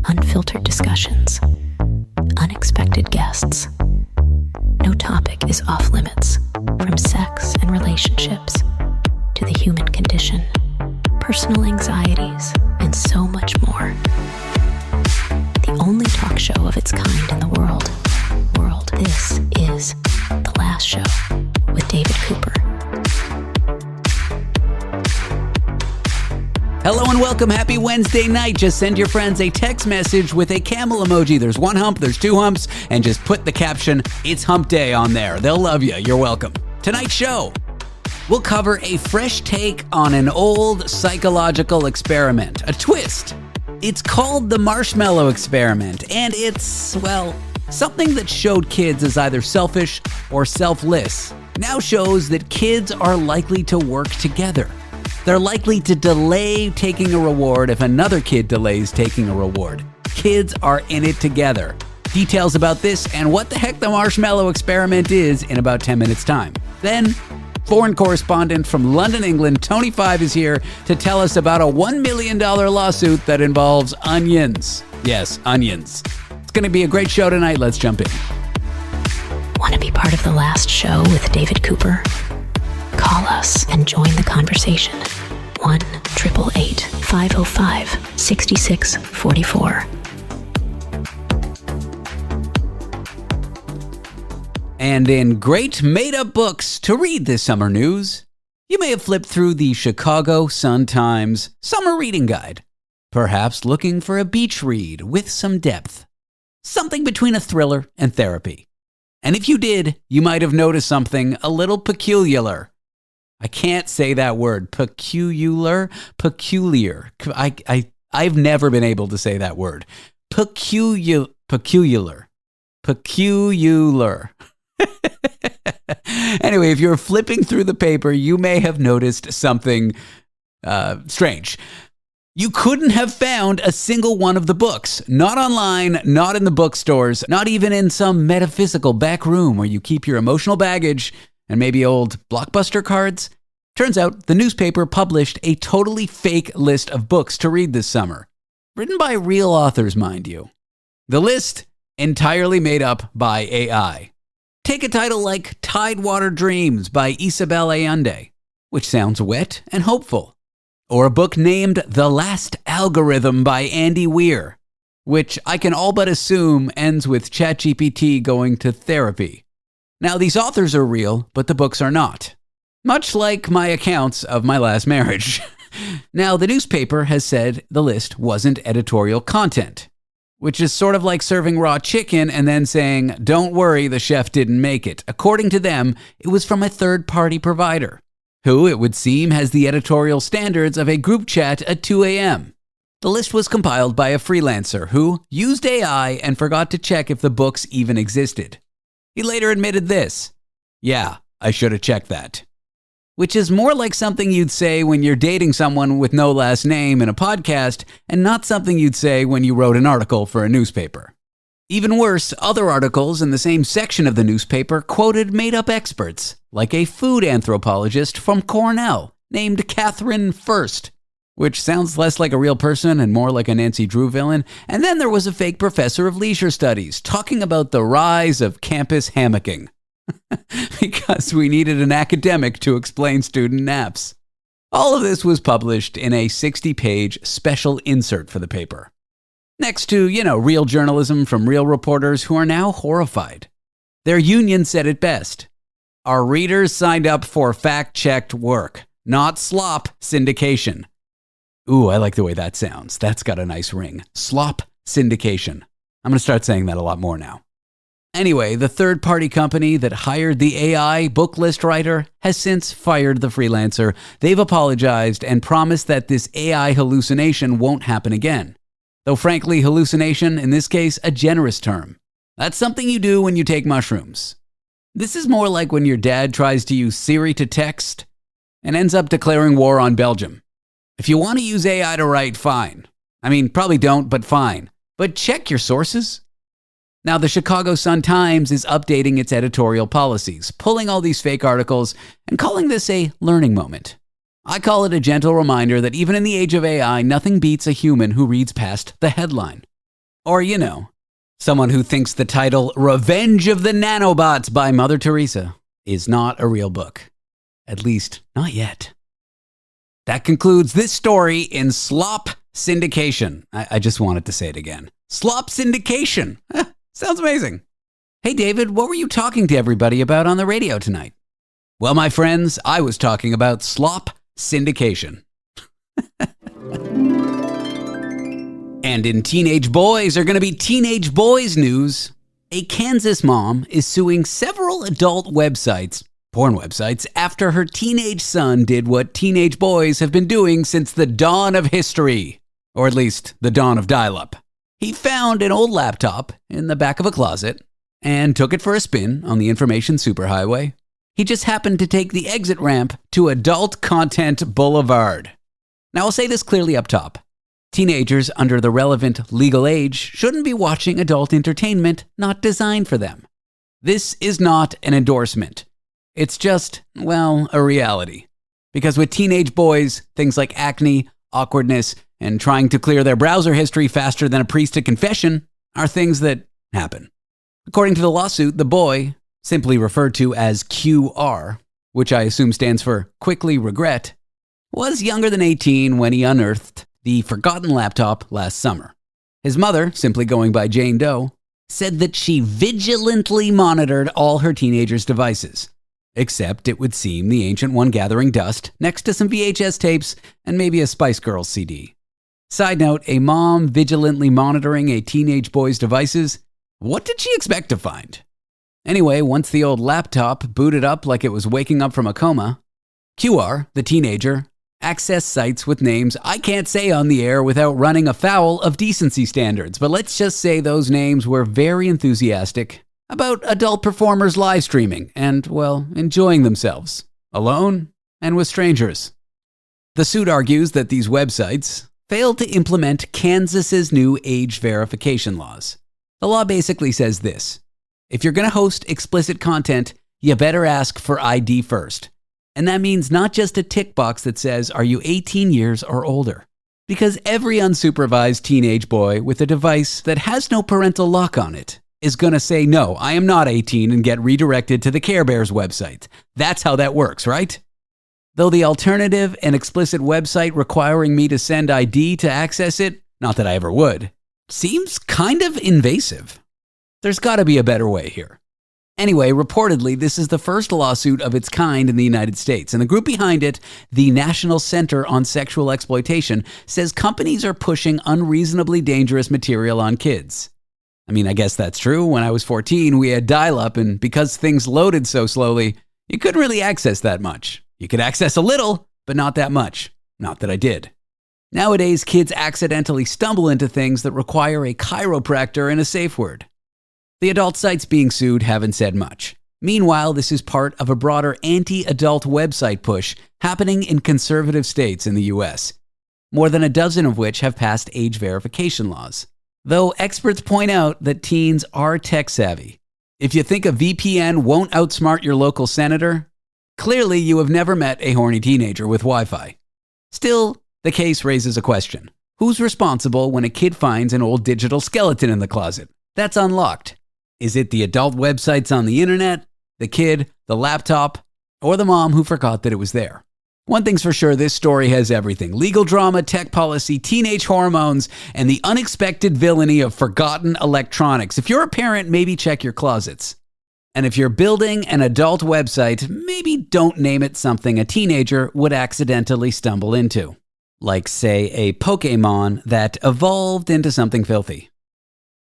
unfiltered discussions, unexpected guests. No topic is off limits, from sex and relationships to the human condition, personal anxieties, and so much more. The only talk show of its kind in the world. This is The Last Show with David Cooper. Hello and welcome. Happy Wednesday night. Just send your friends a text message with a camel emoji. There's one hump, there's two humps, and just put the caption, "It's hump day" on there. They'll love you. You're welcome. Tonight's show, we'll cover a fresh take on an old psychological experiment, a twist. It's called the marshmallow experiment, and it's, well, something that showed kids as either selfish or selfless now shows that kids are likely to work together. They're likely to delay taking a reward if another kid delays taking a reward. Kids are in it together. Details about this and what the heck the marshmallow experiment is in about 10 minutes' time. Then, foreign correspondent from London, England, Tony Five is here to tell us about a $1 million lawsuit that involves onions. Yes, onions. It's going to be a great show tonight. Let's jump in. Want to be part of The Last Show with David Cooper? Call us and join the conversation. 1-888-505-6644. And in great made-up books to read this summer news, you may have flipped through the Chicago Sun-Times Summer Reading Guide, perhaps looking for a beach read with some depth, something between a thriller and therapy. And if you did, you might have noticed something a little peculiar. I can't say that word. Peculiar. I've never been able to say that word. Peculiar. Anyway, if you're flipping through the paper, you may have noticed something strange. You couldn't have found a single one of the books. Not online, not in the bookstores, not even in some metaphysical back room where you keep your emotional baggage and maybe old Blockbuster cards. Turns out the newspaper published a totally fake list of books to read this summer. Written by real authors, mind you. The list entirely made up by AI. Take a title like Tidewater Dreams by Isabel Allende, which sounds wet and hopeful. Or a book named The Last Algorithm by Andy Weir, which I can all but assume ends with ChatGPT going to therapy. Now, these authors are real, but the books are not. Much like my accounts of my last marriage. Now, the newspaper has said the list wasn't editorial content, which is sort of like serving raw chicken and then saying, "Don't worry, the chef didn't make it." According to them, it was from a third-party provider, who, it would seem, has the editorial standards of a group chat at 2 a.m. The list was compiled by a freelancer who used AI and forgot to check if the books even existed. He later admitted this: "Yeah, I should have checked that." Which is more like something you'd say when you're dating someone with no last name in a podcast, and not something you'd say when you wrote an article for a newspaper. Even worse, other articles in the same section of the newspaper quoted made-up experts, like a food anthropologist from Cornell named Catherine First, which sounds less like a real person and more like a Nancy Drew villain. And then there was a fake professor of leisure studies talking about the rise of campus hammocking. Because we needed an academic to explain student naps. All of this was published in a 60-page special insert for the paper. Next to, real journalism from real reporters who are now horrified. Their union said it best: "Our readers signed up for fact-checked work, not slop syndication." Ooh, I like the way that sounds. That's got a nice ring. Slop syndication. I'm going to start saying that a lot more now. Anyway, the third-party company that hired the AI book list writer has since fired the freelancer. They've apologized and promised that this AI hallucination won't happen again. Though frankly, hallucination, in this case, a generous term. That's something you do when you take mushrooms. This is more like when your dad tries to use Siri to text and ends up declaring war on Belgium. If you want to use AI to write, fine. I mean, probably don't, but fine. But check your sources. Now, the Chicago Sun-Times is updating its editorial policies, pulling all these fake articles and calling this a learning moment. I call it a gentle reminder that even in the age of AI, nothing beats a human who reads past the headline. Or, someone who thinks the title Revenge of the Nanobots by Mother Teresa is not a real book. At least, not yet. That concludes this story in Slop Syndication. I just wanted to say it again. Slop Syndication. Sounds amazing. Hey, David, what were you talking to everybody about on the radio tonight? Well, my friends, I was talking about Slop Syndication. And in Teenage Boys are going to be Teenage Boys news. A Kansas mom is suing several adult websites, porn websites, after her teenage son did what teenage boys have been doing since the dawn of history, or at least the dawn of dial-up. He found an old laptop in the back of a closet and took it for a spin on the information superhighway. He just happened to take the exit ramp to Adult Content Boulevard. Now, I'll say this clearly up top. Teenagers under the relevant legal age shouldn't be watching adult entertainment not designed for them. This is not an endorsement. It's just, a reality. Because with teenage boys, things like acne, awkwardness, and trying to clear their browser history faster than a priest to confession are things that happen. According to the lawsuit, the boy, simply referred to as QR, which I assume stands for quickly regret, was younger than 18 when he unearthed the forgotten laptop last summer. His mother, simply going by Jane Doe, said that she vigilantly monitored all her teenager's devices, except it would seem the ancient one gathering dust next to some VHS tapes and maybe a Spice Girls CD. Side note, a mom vigilantly monitoring a teenage boy's devices, what did she expect to find? Anyway, once the old laptop booted up like it was waking up from a coma, QR, the teenager, accessed sites with names I can't say on the air without running afoul of decency standards, but let's just say those names were very enthusiastic about adult performers live streaming and, enjoying themselves, alone and with strangers. The suit argues that these websites failed to implement Kansas's new age verification laws. The law basically says this: if you're going to host explicit content, you better ask for ID first. And that means not just a tick box that says, are you 18 years or older? Because every unsupervised teenage boy with a device that has no parental lock on it is going to say, no, I am not 18 and get redirected to the Care Bears website. That's how that works, right? Though the alternative, an explicit website requiring me to send ID to access it, not that I ever would, seems kind of invasive. There's got to be a better way here. Anyway, reportedly, this is the first lawsuit of its kind in the United States, and the group behind it, the National Center on Sexual Exploitation, says companies are pushing unreasonably dangerous material on kids. I guess that's true. When I was 14, we had dial-up, and because things loaded so slowly, you couldn't really access that much. You could access a little, but not that much. Not that I did. Nowadays, kids accidentally stumble into things that require a chiropractor and a safe word. The adult sites being sued haven't said much. Meanwhile, this is part of a broader anti-adult website push happening in conservative states in the U.S., more than a dozen of which have passed age verification laws. Though experts point out that teens are tech-savvy. If you think a VPN won't outsmart your local senator, clearly you have never met a horny teenager with Wi-Fi. Still, the case raises a question. Who's responsible when a kid finds an old digital skeleton in the closet that's unlocked? Is it the adult websites on the internet, the kid, the laptop, or the mom who forgot that it was there? One thing's for sure, this story has everything. Legal drama, tech policy, teenage hormones, and the unexpected villainy of forgotten electronics. If you're a parent, maybe check your closets. And if you're building an adult website, maybe don't name it something a teenager would accidentally stumble into. Like, say, a Pokemon that evolved into something filthy.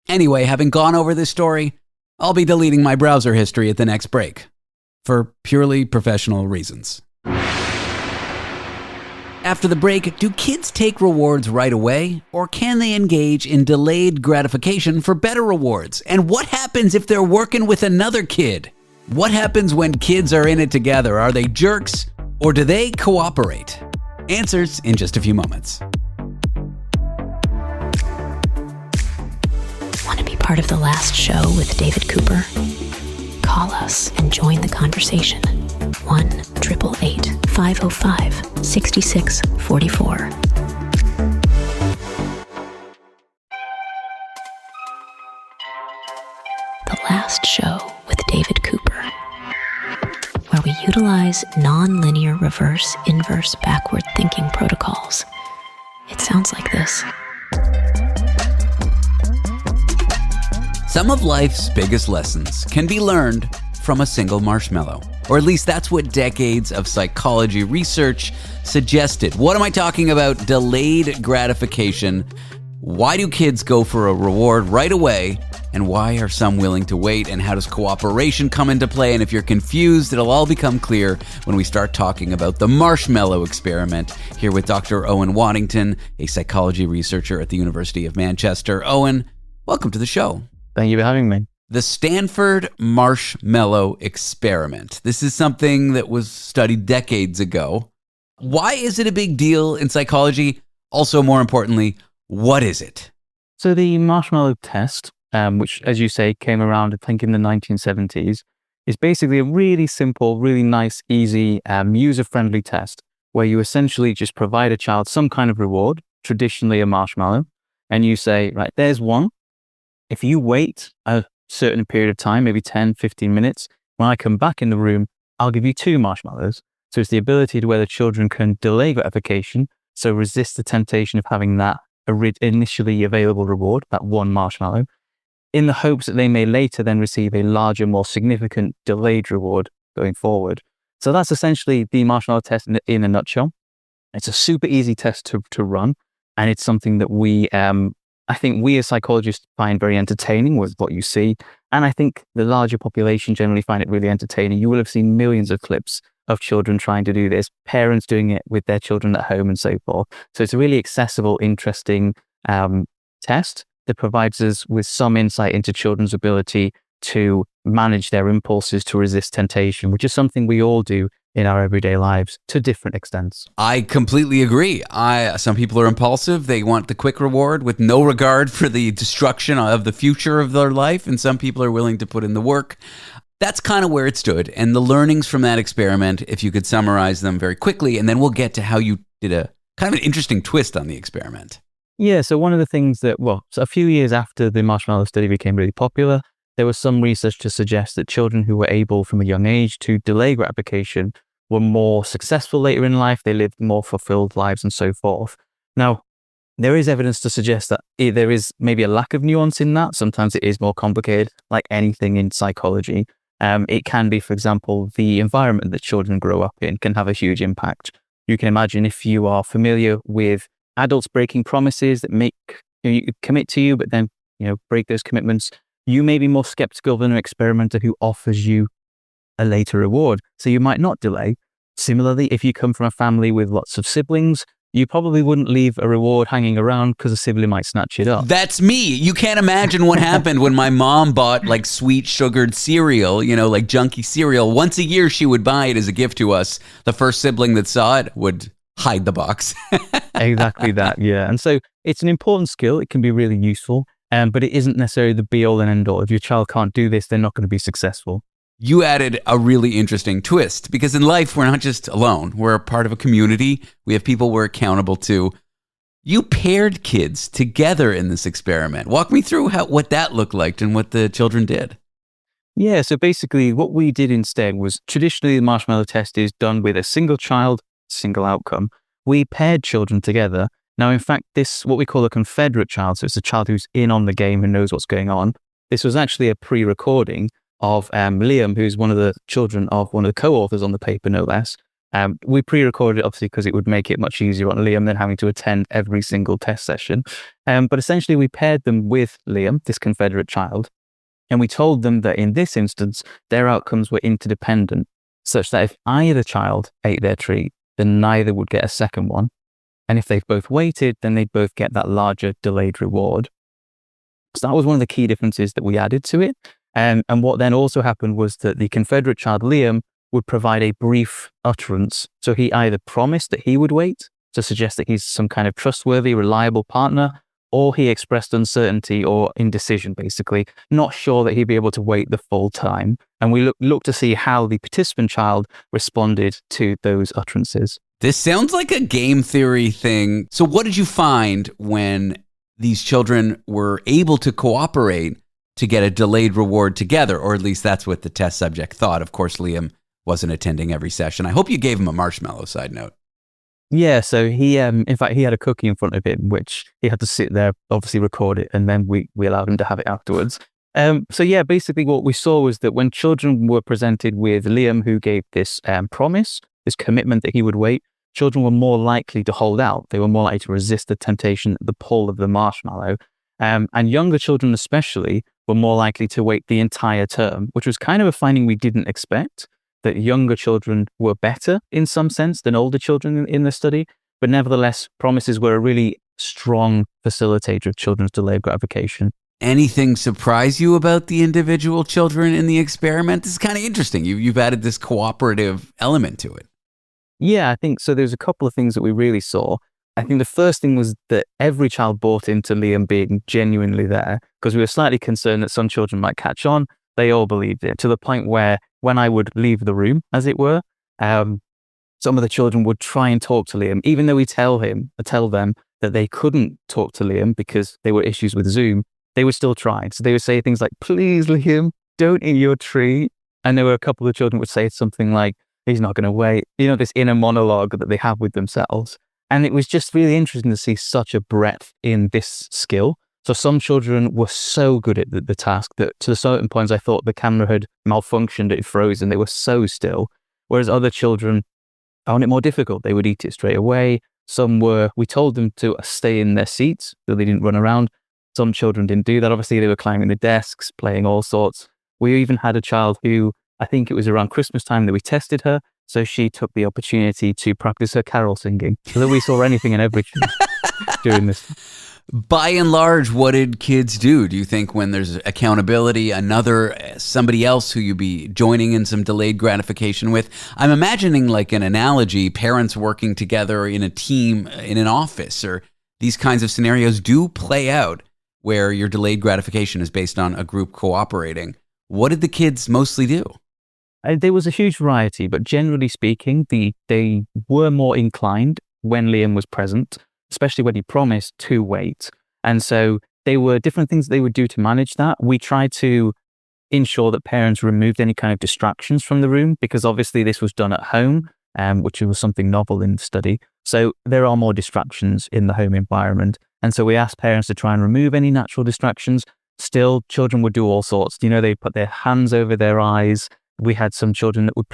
Anyway, having gone over this story, I'll be deleting my browser history at the next break. For purely professional reasons. After the break, do kids take rewards right away? Or can they engage in delayed gratification for better rewards? And what happens if they're working with another kid? What happens when kids are in it together? Are they jerks? Or do they cooperate? Answers in just a few moments. Want to be part of the last show with David Cooper? Call us and join the conversation. 1-888-505-6644. The Last Show with David Cooper, where we utilize non-linear reverse, inverse, backward thinking protocols. It sounds like this. Some of life's biggest lessons can be learned from a single marshmallow. Or at least that's what decades of psychology research suggested. What am I talking about? Delayed gratification. Why do kids go for a reward right away? And why are some willing to wait? And how does cooperation come into play? And if you're confused, it'll all become clear when we start talking about the marshmallow experiment. Here with Dr. Owen Waddington, a psychology researcher at the University of Manchester. Owen, welcome to the show. Thank you for having me. The Stanford Marshmallow Experiment. This is something that was studied decades ago. Why is it a big deal in psychology? Also, more importantly, what is it? So the marshmallow test, which, as you say, came around, I think, in the 1970s, is basically a really simple, really nice, easy, user-friendly test where you essentially just provide a child some kind of reward, traditionally a marshmallow, and you say, right, there's one. If you wait a certain period of time, maybe 10, 15 minutes, when I come back in the room, I'll give you 2 marshmallows. So it's the ability to where the children can delay gratification, so resist the temptation of having that initially available reward, that 1 marshmallow, in the hopes that they may later then receive a larger, more significant delayed reward going forward. So that's essentially the marshmallow test in a nutshell. It's a super easy test to run, and it's something that I think we as psychologists find very entertaining with what you see. And I think the larger population generally find it really entertaining. You will have seen millions of clips of children trying to do this, parents doing it with their children at home and so forth. So it's a really accessible, interesting test that provides us with some insight into children's ability to manage their impulses to resist temptation, which is something we all do in our everyday lives to different extents. I completely agree. Some people are impulsive. They want the quick reward with no regard for the destruction of the future of their life. And some people are willing to put in the work. That's kind of where it stood. And the learnings from that experiment, if you could summarize them very quickly, and then we'll get to how you did a kind of an interesting twist on the experiment. Yeah, so one of the things that, so a few years after the marshmallow study became really popular, there was some research to suggest that children who were able from a young age to delay gratification were more successful later in life, they lived more fulfilled lives and so forth. Now, there is evidence to suggest that there is maybe a lack of nuance in that. Sometimes it is more complicated, like anything in psychology. It can be, for example, the environment that children grow up in can have a huge impact. You can imagine if you are familiar with adults breaking promises that you commit to you, but then break those commitments, you may be more skeptical than an experimenter who offers you a later reward. So you might not delay. Similarly, if you come from a family with lots of siblings, you probably wouldn't leave a reward hanging around because a sibling might snatch it up. That's me. You can't imagine what happened when my mom bought like sweet sugared cereal, like junky cereal. Once a year, she would buy it as a gift to us. The first sibling that saw it would hide the box. Exactly that, yeah. And so it's an important skill. It can be really useful, but it isn't necessarily the be all and end all. If your child can't do this, they're not going to be successful. You added a really interesting twist because in life, we're not just alone. We're a part of a community. We have people we're accountable to. You paired kids together in this experiment. Walk me through what that looked like and what the children did. Yeah, so basically what we did instead was traditionally the marshmallow test is done with a single child, single outcome. We paired children together. Now, in fact, this, what we call a confederate child, so it's a child who's in on the game and knows what's going on. This was actually a pre-recording of Liam, who's one of the children of one of the co-authors on the paper, no less. We pre-recorded it, obviously, because it would make it much easier on Liam than having to attend every single test session. But essentially, we paired them with Liam, this confederate child, and we told them that in this instance, their outcomes were interdependent, such that if either child ate their treat, then neither would get a second one. And if they've both waited, then they'd both get that larger delayed reward. So that was one of the key differences that we added to it. And what then also happened was that the confederate child, Liam, would provide a brief utterance. So he either promised that he would wait to suggest that he's some kind of trustworthy, reliable partner, or he expressed uncertainty or indecision, basically, not sure that he'd be able to wait the full time. And we looked to see how the participant child responded to those utterances. This sounds like a game theory thing. So what did you find when these children were able to cooperate, to get a delayed reward together, or at least that's what the test subject thought. Of course, Liam wasn't attending every session. I hope you gave him a marshmallow, side note. Yeah, so he, in fact, he had a cookie in front of him, which he had to sit there, obviously record it, and then we allowed him to have it afterwards. So yeah, basically what we saw was that when children were presented with Liam, who gave this promise, this commitment that he would wait, children were more likely to hold out. They were more likely to resist the temptation, the pull of the marshmallow. And younger children especially were more likely to wait the entire term, which was kind of a finding we didn't expect, that younger children were better in some sense than older children in the study. But nevertheless, promises were a really strong facilitator of children's delayed gratification. Anything surprise you about the individual children in the experiment? This is kind of interesting. You've added this cooperative element to it. Yeah, I think so. There's a couple of things that we really saw. I think the first thing was that every child bought into Liam being genuinely there, because we were slightly concerned that some children might catch on. They all believed it, to the point where when I would leave the room, as it were, some of the children would try and talk to Liam, even though we tell them that they couldn't talk to Liam because there were issues with Zoom. They would still try. So they would say things like, "Please, Liam, don't eat your treat." And there were a couple of children would say something like, "He's not going to wait." This inner monologue that they have with themselves. And it was just really interesting to see such a breadth in this skill. So some children were so good at the task that to certain points I thought the camera had malfunctioned, it froze, and they were so still. Whereas other children found it more difficult. They would eat it straight away. We told them to stay in their seats so they didn't run around. Some children didn't do that. Obviously, they were climbing the desks, playing all sorts. We even had a child who, I think it was around Christmas time that we tested her. So she took the opportunity to practice her carol singing. So that we saw anything and everything during this. By and large, what did kids do? Do you think when there's accountability, somebody else who you'd be joining in some delayed gratification with? I'm imagining like an analogy, parents working together in a team in an office, or these kinds of scenarios do play out where your delayed gratification is based on a group cooperating. What did the kids mostly do? There was a huge variety, but generally speaking, they were more inclined when Liam was present, especially when he promised to wait. And so there were different things they would do to manage that. We tried to ensure that parents removed any kind of distractions from the room, because obviously this was done at home, which was something novel in the study. So there are more distractions in the home environment. And so we asked parents to try and remove any natural distractions. Still, children would do all sorts. They put their hands over their eyes. We had some children that would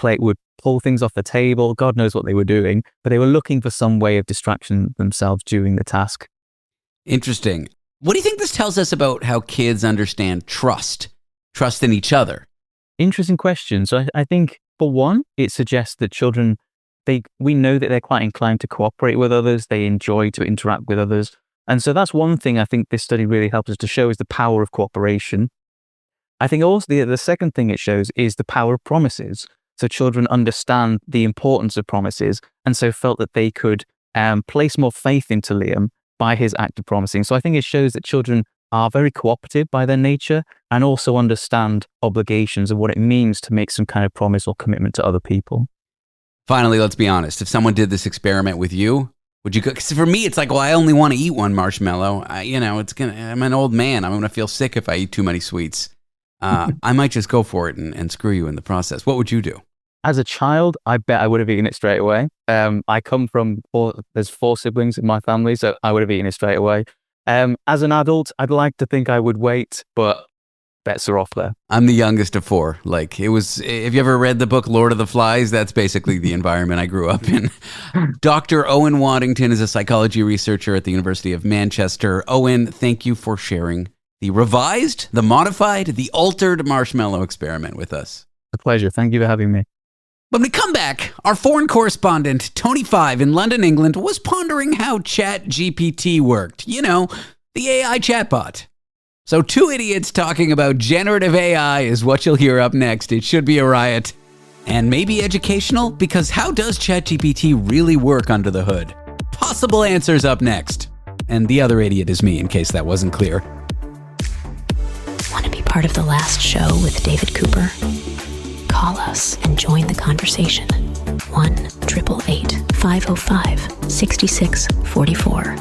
pull things off the table. God knows what they were doing, but they were looking for some way of distraction themselves during the task. Interesting. What do you think this tells us about how kids understand trust in each other? Interesting question. So I think, for one, it suggests that children, we know that they're quite inclined to cooperate with others. They enjoy to interact with others. And so that's one thing I think this study really helps us to show, is the power of cooperation. I think also the second thing it shows is the power of promises. So children understand the importance of promises, and so felt that they could place more faith into Liam by his act of promising. So I think it shows that children are very cooperative by their nature, and also understand obligations and what it means to make some kind of promise or commitment to other people. Finally, let's be honest. If someone did this experiment with you, would you go? Because for me, it's like, well, I only want to eat one marshmallow. I'm an old man. I'm going to feel sick if I eat too many sweets. I might just go for it and screw you in the process. What would you do? As a child, I bet I would have eaten it straight away. I come from there's 4 siblings in my family, so I would have eaten it straight away. As an adult, I'd like to think I would wait, but bets are off there. I'm the youngest of 4. Like, it was, if you ever read the book Lord of the Flies, that's basically the environment I grew up in. Dr. Owen Waddington is a psychology researcher at the University of Manchester. Owen, thank you for sharing the revised, the modified, the altered marshmallow experiment with us. A pleasure. Thank you for having me. When we come back, our foreign correspondent, Tony Five in London, England, was pondering how ChatGPT worked. The AI chatbot. So 2 idiots talking about generative AI is what you'll hear up next. It should be a riot. And maybe educational, because how does ChatGPT really work under the hood? Possible answers up next. And the other idiot is me, in case that wasn't clear. Want to be part of the last show with David Cooper? Call us and join the conversation. 1-888-505-6644.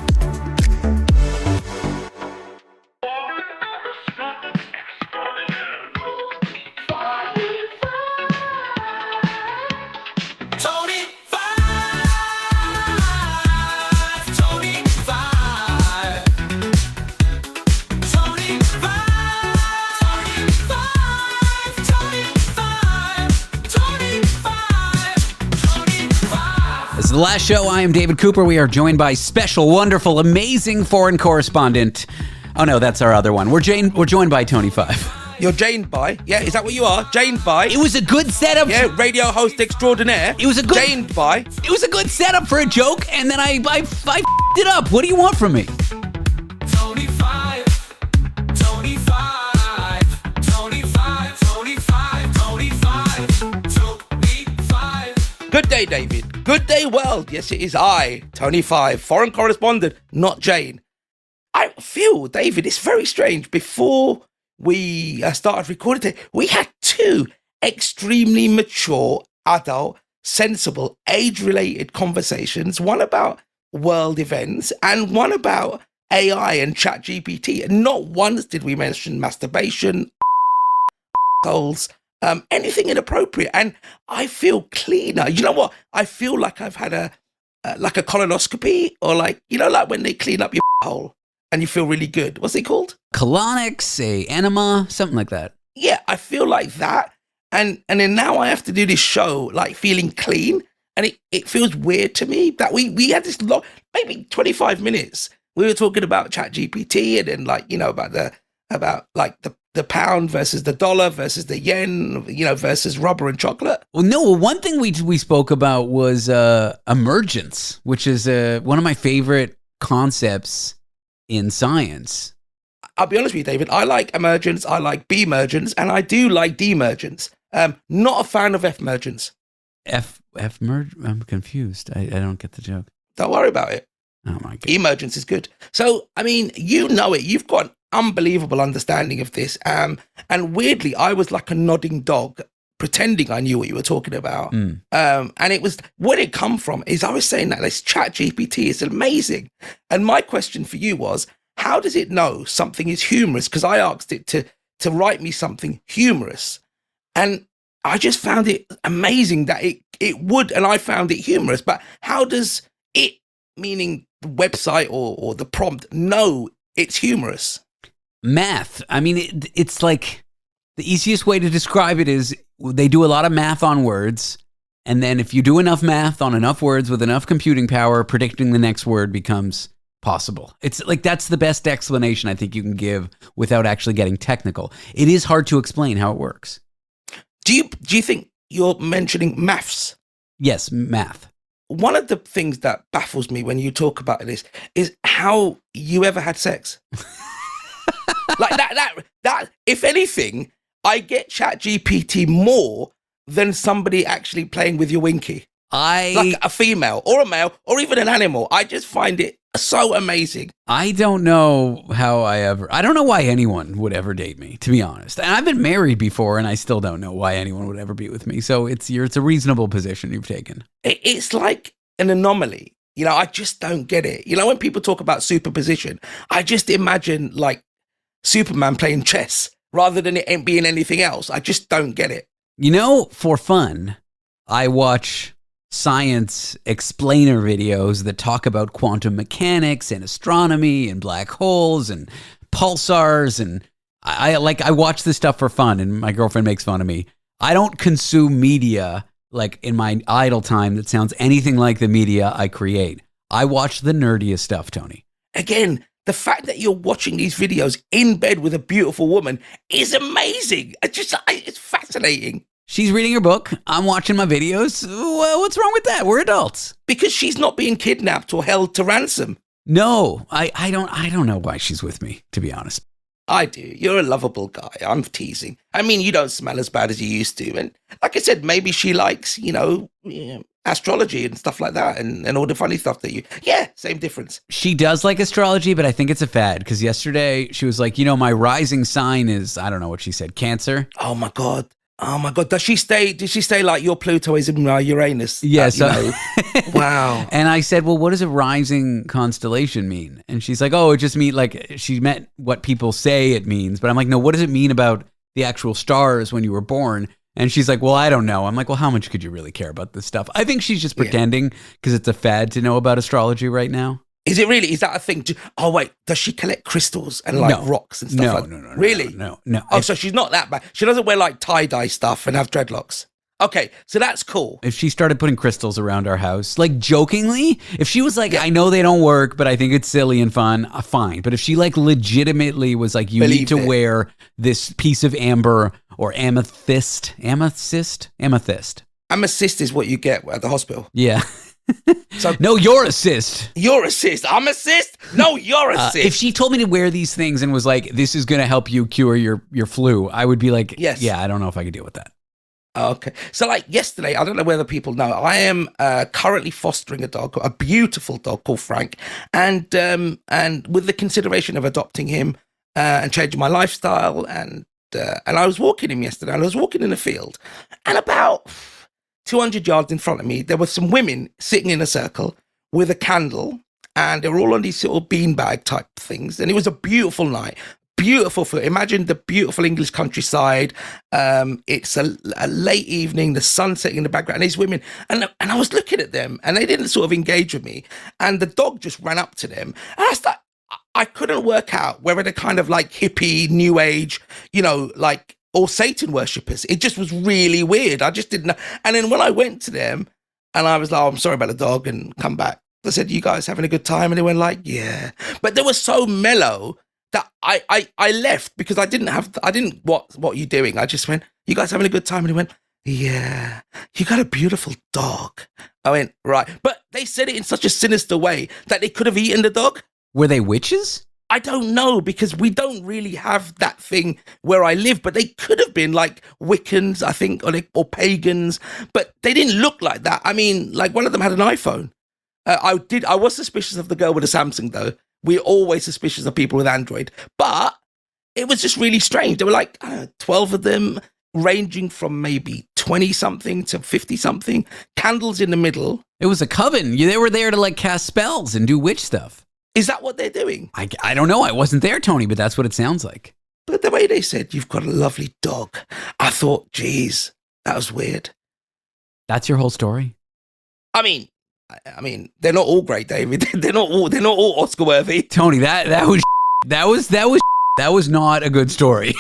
Last show, I am David Cooper. We are joined by special, wonderful, amazing foreign correspondent. Oh no, that's our other one. We're joined by Tony Five. You're Jane by? Yeah, is that what you are? Jane by? It was a good setup. Yeah, radio host extraordinaire. It was a good Jane by? It was a good setup for a joke, and then I f***ed it up. What do you want from me? Tony Five, Tony Five, Tony Five, Tony Five, Tony Five, Tony Five. Good day, David. Good day, world. Yes, it is I, Tony Five, foreign correspondent, not Jane. I feel, David, it's very strange. Before we started recording today, we had two extremely mature, adult, sensible, age-related conversations, one about world events and one about AI and ChatGPT. And not once did we mention masturbation, goals, anything inappropriate. And I feel cleaner. You know what? I feel like I've had a colonoscopy, or like when they clean up your hole and you feel really good. What's it called? Colonics, enema, something like that. Yeah, I feel like that. And then now I have to do this show like feeling clean. And it feels weird to me that we had this long, maybe 25 minutes. We were talking about ChatGPT and then about the pound versus the dollar versus the yen, versus rubber and chocolate. Well, no, one thing we spoke about was emergence, which is one of my favorite concepts in science. I'll be honest with you, David. I like emergence, I like B-mergence, and I do like D-mergence. Not a fan of F-mergence. F-merge? I'm confused. I don't get the joke. Don't worry about it. Oh my God. Emergence is good. So, I mean, you know it. You've got an unbelievable understanding of this. And weirdly, I was like a nodding dog, pretending I knew what you were talking about. And it was, where it come from is I was saying that this ChatGPT is amazing. And my question for you was, how does it know something is humorous? Because I asked it to write me something humorous. And I just found it amazing that it would, and I found it humorous. But how does it, meaning the website or the prompt, know it's humorous? Math. I mean, it's like the easiest way to describe it is they do a lot of math on words. And then if you do enough math on enough words with enough computing power, predicting the next word becomes possible. It's like that's the best explanation I think you can give without actually getting technical. It is hard to explain how it works. Do you think you're mentioning maths? Yes, math. One of the things that baffles me when you talk about this is how you ever had sex. Like that. If anything, I get ChatGPT more than somebody actually playing with your winky. Like a female or a male or even an animal. I just find it so amazing. I don't know I don't know why anyone would ever date me, to be honest. And I've been married before and I still don't know why anyone would ever be with me. So it's a reasonable position you've taken. It's like an anomaly. I just don't get it. When people talk about superposition, I just imagine like Superman playing chess rather than it being anything else. I just don't get it. For fun, I watch science explainer videos that talk about quantum mechanics and astronomy and black holes and pulsars, and I watch this stuff for fun, and my girlfriend makes fun of me. I don't consume media like in my idle time that sounds anything like the media I create. I watch the nerdiest stuff, Tony. Again, the fact that you're watching these videos in bed with a beautiful woman is amazing. It's fascinating. She's reading her book. I'm watching my videos. Well, what's wrong with that? We're adults. Because she's not being kidnapped or held to ransom. No, I don't know why she's with me, to be honest. I do. You're a lovable guy. I'm teasing. I mean, you don't smell as bad as you used to. And like I said, maybe she likes, astrology and stuff like that and all the funny stuff that same difference. She does like astrology, but I think it's a fad because yesterday she was like, my rising sign is, I don't know what she said, Cancer. Oh my God. Did she stay like your Pluto is in Uranus? Yes. Wow. And I said, well, what does a rising constellation mean? And she's like, oh, it just means like she meant what people say it means. But I'm like, no, what does it mean about the actual stars when you were born? And she's like, well, I don't know. I'm like, well, how much could you really care about this stuff? I think she's just pretending because it's a fad to know about astrology right now. Is it really? Is that a thing? Oh, wait. Does she collect crystals and rocks and stuff like that? No. Really? No. Oh, so she's not that bad. She doesn't wear like tie-dye stuff and have dreadlocks. Okay, so that's cool. If she started putting crystals around our house, like jokingly, if she was like, I know they don't work, but I think it's silly and fun, fine. But if she like legitimately was like, you need to wear this piece of amber or amethyst. Amethyst is what you get at the hospital. Yeah. So no, you're a cyst. You're a cyst. I'm a cyst? No, you're a cyst. If she told me to wear these things and was like, this is going to help you cure your flu, I would be like, yes. Yeah, I don't know if I could deal with that. Okay. So like yesterday, I don't know whether people know, I am currently fostering a dog, a beautiful dog called Frank. And with the consideration of adopting him and changing my lifestyle. And I was walking him yesterday. And I was walking in a field. And about 200 yards in front of me, there were some women sitting in a circle with a candle, and they were all on these sort of beanbag type things. And it was a beautiful night. Beautiful. Imagine the beautiful English countryside. It's a late evening, the sun setting in the background, and these women, and I was looking at them, and they didn't sort of engage with me. And the dog just ran up to them, and I couldn't work out whether they're kind of like hippie, new age, like, or Satan worshippers. It just was really weird. I just didn't know. And then when I went to them and I was like, I'm sorry about the dog, and come back, I said, you guys having a good time? And they went like, yeah. But they were so mellow that I left because I didn't, what are you doing? I just went, you guys having a good time? And they went, yeah, you got a beautiful dog. I went, right. But they said it in such a sinister way that they could have eaten the dog. Were they witches? I don't know, because we don't really have that thing where I live, but they could have been like Wiccans, I think, or pagans, but they didn't look like that. I mean, like one of them had an iPhone. I was suspicious of the girl with a Samsung, though. We're always suspicious of people with Android, but it was just really strange. There were like 12 of them, ranging from maybe 20-something to 50-something, candles in the middle. It was a coven. They were there to like cast spells and do witch stuff. Is that what they're doing? I don't know. I wasn't there, Tony, but that's what it sounds like. But the way they said, you've got a lovely dog, I thought, geez, that was weird. That's your whole story? I mean, they're not all great, David. They're not all Oscar worthy. Tony, that was not a good story.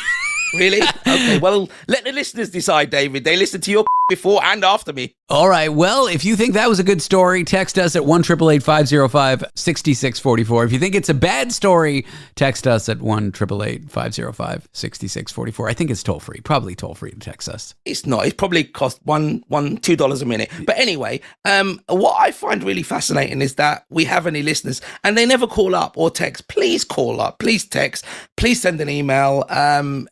Really? Okay, well, let the listeners decide, David. They listened to your before and after me. All right. Well, if you think that was a good story, text us at 1-888-505-6644. If you think it's a bad story, text us at 1-888-505-6644. I think it's toll free. Probably toll free to text us. It's not. It probably costs $2 a minute. But anyway, what I find really fascinating is that we have any listeners and they never call up or text. Please call up. Please text. Please send an email.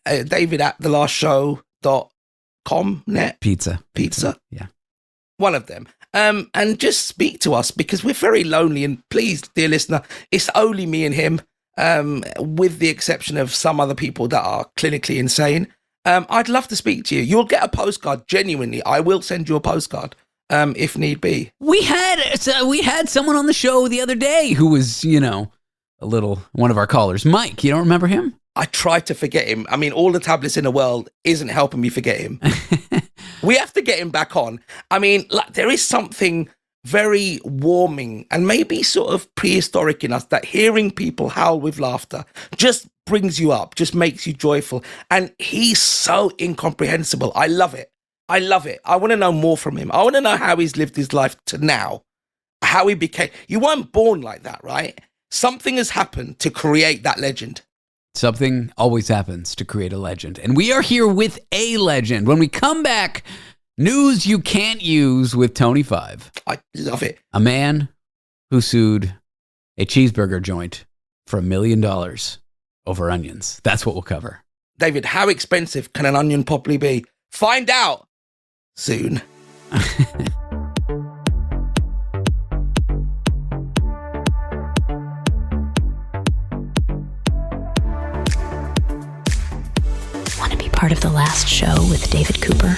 David at thelast.com net. Pizza. Yeah. One of them. And just speak to us because we're very lonely. And please, dear listener, it's only me and him, with the exception of some other people that are clinically insane. I'd love to speak to you. You'll get a postcard. Genuinely, I will send you a postcard if need be. We had someone on the show the other day who was, one of our callers, Mike. You don't remember him? I tried to forget him. I mean, all the tablets in the world isn't helping me forget him. We have to get him back on. I mean, like, there is something very warming and maybe sort of prehistoric in us that hearing people howl with laughter just brings you up, just makes you joyful. And he's so incomprehensible. I love it. I want to know more from him. I want to know how he's lived his life to now, how he became. You weren't born like that, right? Something has happened to create that legend. Something always happens to create a legend. And we are here with a legend. When we come back, news you can't use with Tony 5. I love it. A man who sued a cheeseburger joint for $1 million over onions. That's what we'll cover. David, how expensive can an onion possibly be? Find out soon. Part of The Last Show with David Cooper?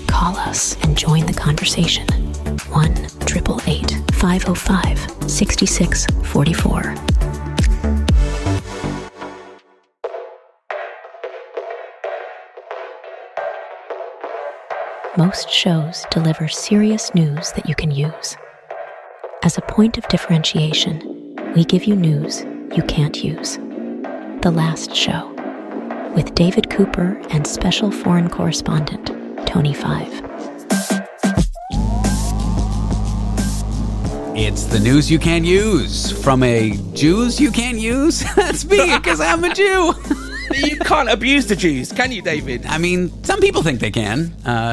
Call us and join the conversation. 1-888-505-6644. Most shows deliver serious news that you can use. As a point of differentiation, we give you news you can't use. The Last Show with David Cooper and special foreign correspondent, Tony 5. It's the news you can't use from a Jews you can't use. That's me, because I'm a Jew. You can't abuse the Jews, can you, David? I mean, some people think they can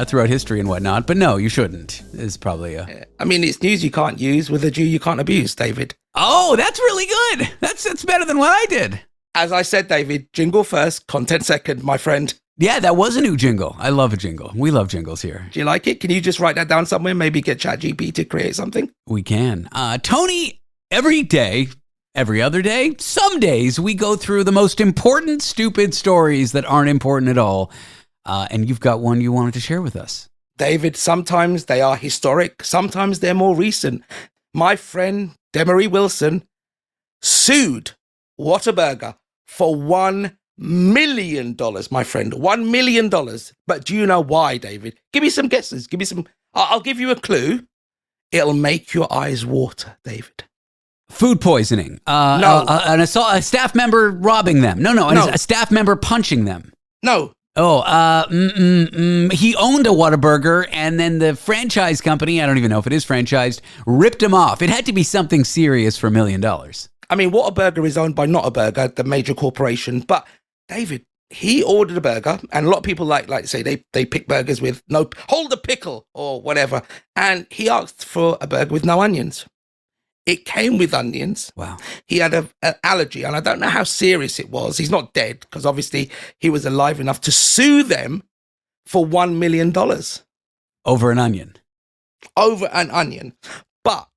throughout history and whatnot, but no, you shouldn't. Is probably a. I mean, it's news you can't use with a Jew you can't abuse, David. Oh, that's really good. That's better than what I did. As I said, David, jingle first, content second, my friend. Yeah, that was a new jingle. I love a jingle. We love jingles here. Do you like it? Can you just write that down somewhere? Maybe get ChatGPT to create something? We can. Tony, every day, every other day, some days we go through the most important, stupid stories that aren't important at all. And you've got one you wanted to share with us. David, sometimes they are historic. Sometimes they're more recent. My friend, Demery Wilson, sued Whataburger for $1 million, my friend. $1 million. But do you know why, David? Give me some guesses. Give me some. I'll give you a clue. It'll make your eyes water, David. Food poisoning. No. A staff member robbing them. No. A staff member punching them. No. Oh, he owned a Whataburger, and then the franchise company, I don't even know if it is franchised, ripped him off. It had to be something serious for $1 million. I mean, Whataburger is owned by Not a Burger, the major corporation. But, David, he ordered a burger, and a lot of people like to say they pick burgers with no, hold the pickle or whatever. And he asked for a burger with no onions. It came with onions. Wow. He had an allergy, and I don't know how serious it was. He's not dead, because obviously he was alive enough to sue them for $1 million. Over an onion. Over an onion. But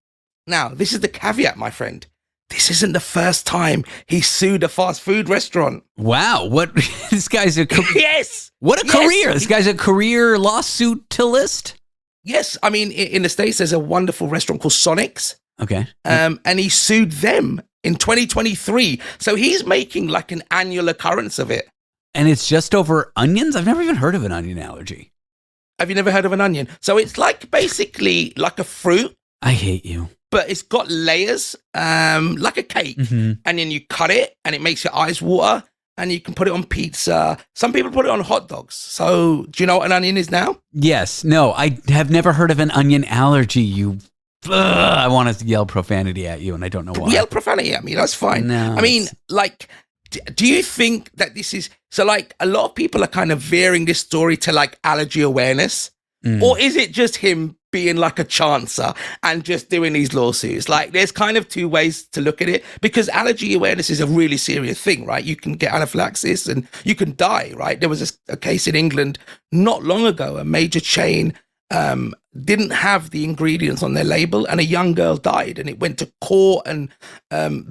now, this is the caveat, my friend. This isn't the first time he sued a fast food restaurant. Wow. What? This guy's a... Yes. What a career. This guy's a career lawsuit-list. Yes. I mean, in the States, there's a wonderful restaurant called Sonic's. Okay. And he sued them in 2023. So he's making like an annual occurrence of it. And it's just over onions? I've never even heard of an onion allergy. Have you never heard of an onion? So it's like basically like a fruit. I hate you. But it's got layers, like a cake. Mm-hmm. And then you cut it and it makes your eyes water. And you can put it on pizza. Some people put it on hot dogs. So do you know what an onion is now? Yes. No, I have never heard of an onion allergy, you... I want to yell profanity at you, and I don't know why. Yell profanity at me, that's fine. No, I mean, like, do you think that this is... So, like, a lot of people are kind of veering this story to, like, allergy awareness. Or is it just him being like a chancer and just doing these lawsuits? Like, there's kind of two ways to look at it, because allergy awareness is a really serious thing, right? You can get anaphylaxis and you can die, right? There was a case in England not long ago, a major chain didn't have the ingredients on their label, and a young girl died, and it went to court. And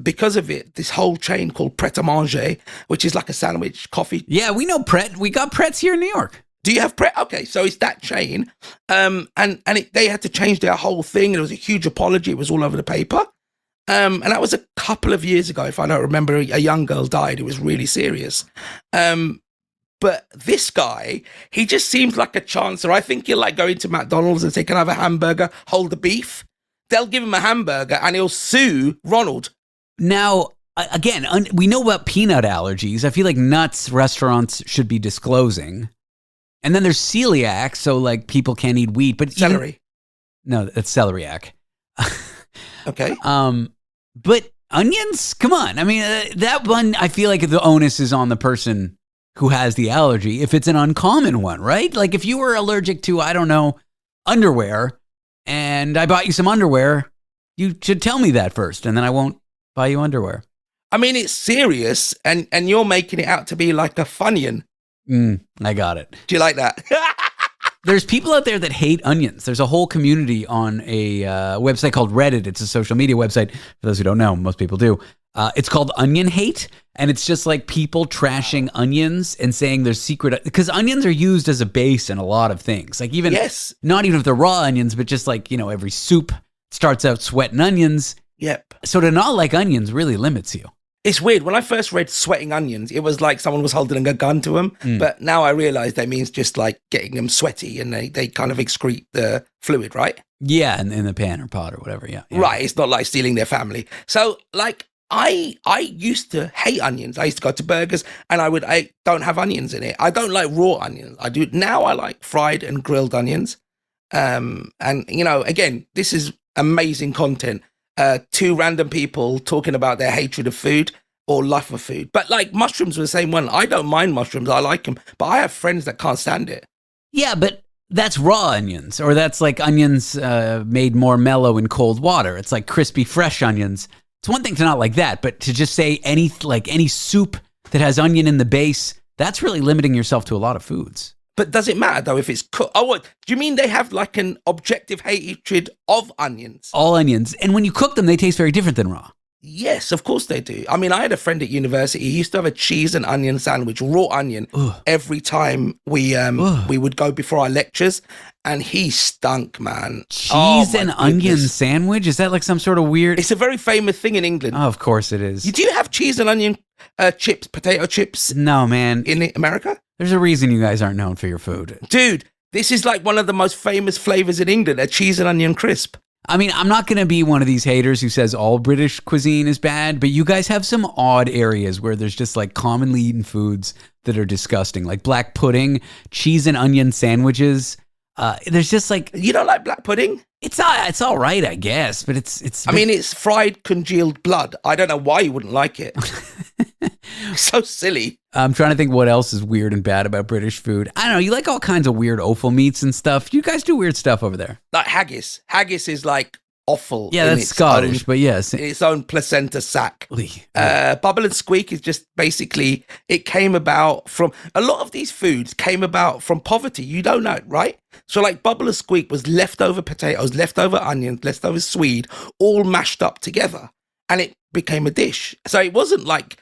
because of it, this whole chain called Pret a Manger, which is like a sandwich coffee. Yeah, we know Pret. We got Pret's here in New York. Do you have Pret? Okay, so it's that chain. And they had to change their whole thing. There was a huge apology. It was all over the paper. And that was a couple of years ago, if I don't remember. A young girl died. It was really serious. But this guy, he just seems like a chancer. I think he'll like go into McDonald's and say, can I have a hamburger? Hold the beef. They'll give him a hamburger and he'll sue Ronald. Now, again, we know about peanut allergies. I feel like nuts restaurants should be disclosing. And then there's celiac, so like people can't eat wheat. But Celery. No, that's celeriac. Okay. But onions? Come on. I mean, that one, I feel like the onus is on the person who has the allergy, if it's an uncommon one, right? Like if you were allergic to, I don't know, underwear, and I bought you some underwear, you should tell me that first, and then I won't buy you underwear. I mean, it's serious, and you're making it out to be like a Funyun. I got it. Do you like that? There's people out there that hate onions. There's a whole community on a website called Reddit. It's a social media website. For those who don't know, most people do. It's called Onion Hate, and it's just like people trashing onions and saying there's secret, because onions are used as a base in a lot of things. Like even, not even if they're raw onions, but just like, you know, every soup starts out sweating onions. Yep. So to not like onions really limits you. It's weird. When I first read sweating onions, it was like someone was holding a gun to them. But now I realize that means just like getting them sweaty, and they kind of excrete the fluid, right? Yeah, in the pan or pot or whatever, yeah. Right. It's not like stealing their family. So like I used to hate onions. I used to go to burgers and I don't have onions in it. I don't like raw onions. I do. Now I like fried and grilled onions. And you know, again, this is amazing content. two random people talking about their hatred of food or life of food. But like mushrooms were the same one. I don't mind mushrooms. I like them. But I have friends that can't stand it. Yeah, but that's raw onions, or that's like onions made more mellow in cold water. It's like crispy, fresh onions. It's one thing to not like that, but to just say any soup that has onion in the base, that's really limiting yourself to a lot of foods. But does it matter though if it's cooked? Oh, what? Do you mean they have like an objective hatred of onions? All onions. And when you cook them, they taste very different than raw. Yes, of course they do. I mean, I had a friend at university. He used to have a cheese and onion sandwich, raw onion, every time we would go before our lectures, and he stunk, man. Cheese and onion sandwich? Is that like some sort of weird? It's a very famous thing in England. Oh, of course it is. Do you have cheese and onion chips, potato chips? No, man. In America? There's a reason you guys aren't known for your food. Dude, this is like one of the most famous flavors in England, a cheese and onion crisp. I mean, I'm not going to be one of these haters who says all British cuisine is bad, but you guys have some odd areas where there's just like commonly eaten foods that are disgusting, like black pudding, cheese and onion sandwiches. There's just like... You don't like black pudding? It's all right, I guess, but it's... I mean, it's fried congealed blood. I don't know why you wouldn't like it. So silly. I'm trying to think what else is weird and bad about British food. I don't know. You like all kinds of weird offal meats and stuff. You guys do weird stuff over there. Like haggis. Haggis is like offal. Yeah, that's Scottish, but yes. In its own placenta sack. Bubble and squeak is just basically, it came about from, a lot of these foods came about from poverty. You don't know, right? So like bubble and squeak was leftover potatoes, leftover onions, leftover swede, all mashed up together. And it became a dish. So it wasn't like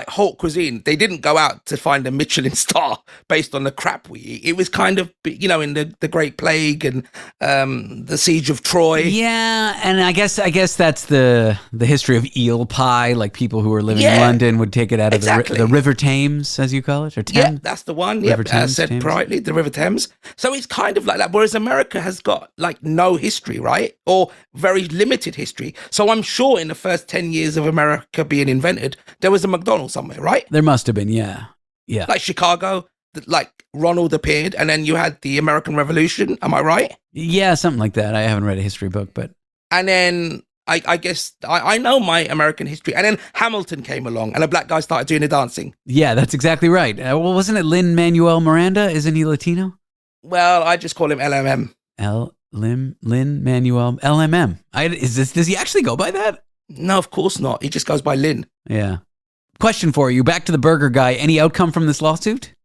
haute cuisine. They didn't go out to find a Michelin star based on the crap we eat. It was kind of, in the Great Plague and the Siege of Troy. Yeah, and I guess that's the history of eel pie. Like people who were living in London would take it out of the River Thames, as you call it, or Thames. Yeah, that's the one. Yeah, said politely, the River Thames. So it's kind of like that. Whereas America has got like no history, right? Or very limited history. So I'm sure in the first 10 years of America being invented, there was a McDonald's somewhere, right? There must have been, yeah. Like Chicago, like Ronald appeared, and then you had the American Revolution. Am I right? Yeah, something like that. I haven't read a history book, but... And then I guess I know my American history. And then Hamilton came along, and a black guy started doing the dancing. Yeah, that's exactly right. Well, wasn't it Lin-Manuel Isn't he Latino? Well, I just call him LMM. Lin-Manuel LMM. Does he actually go by that? No, of course not. He just goes by Lin. Yeah. Question for you. Back to the burger guy. Any outcome from this lawsuit?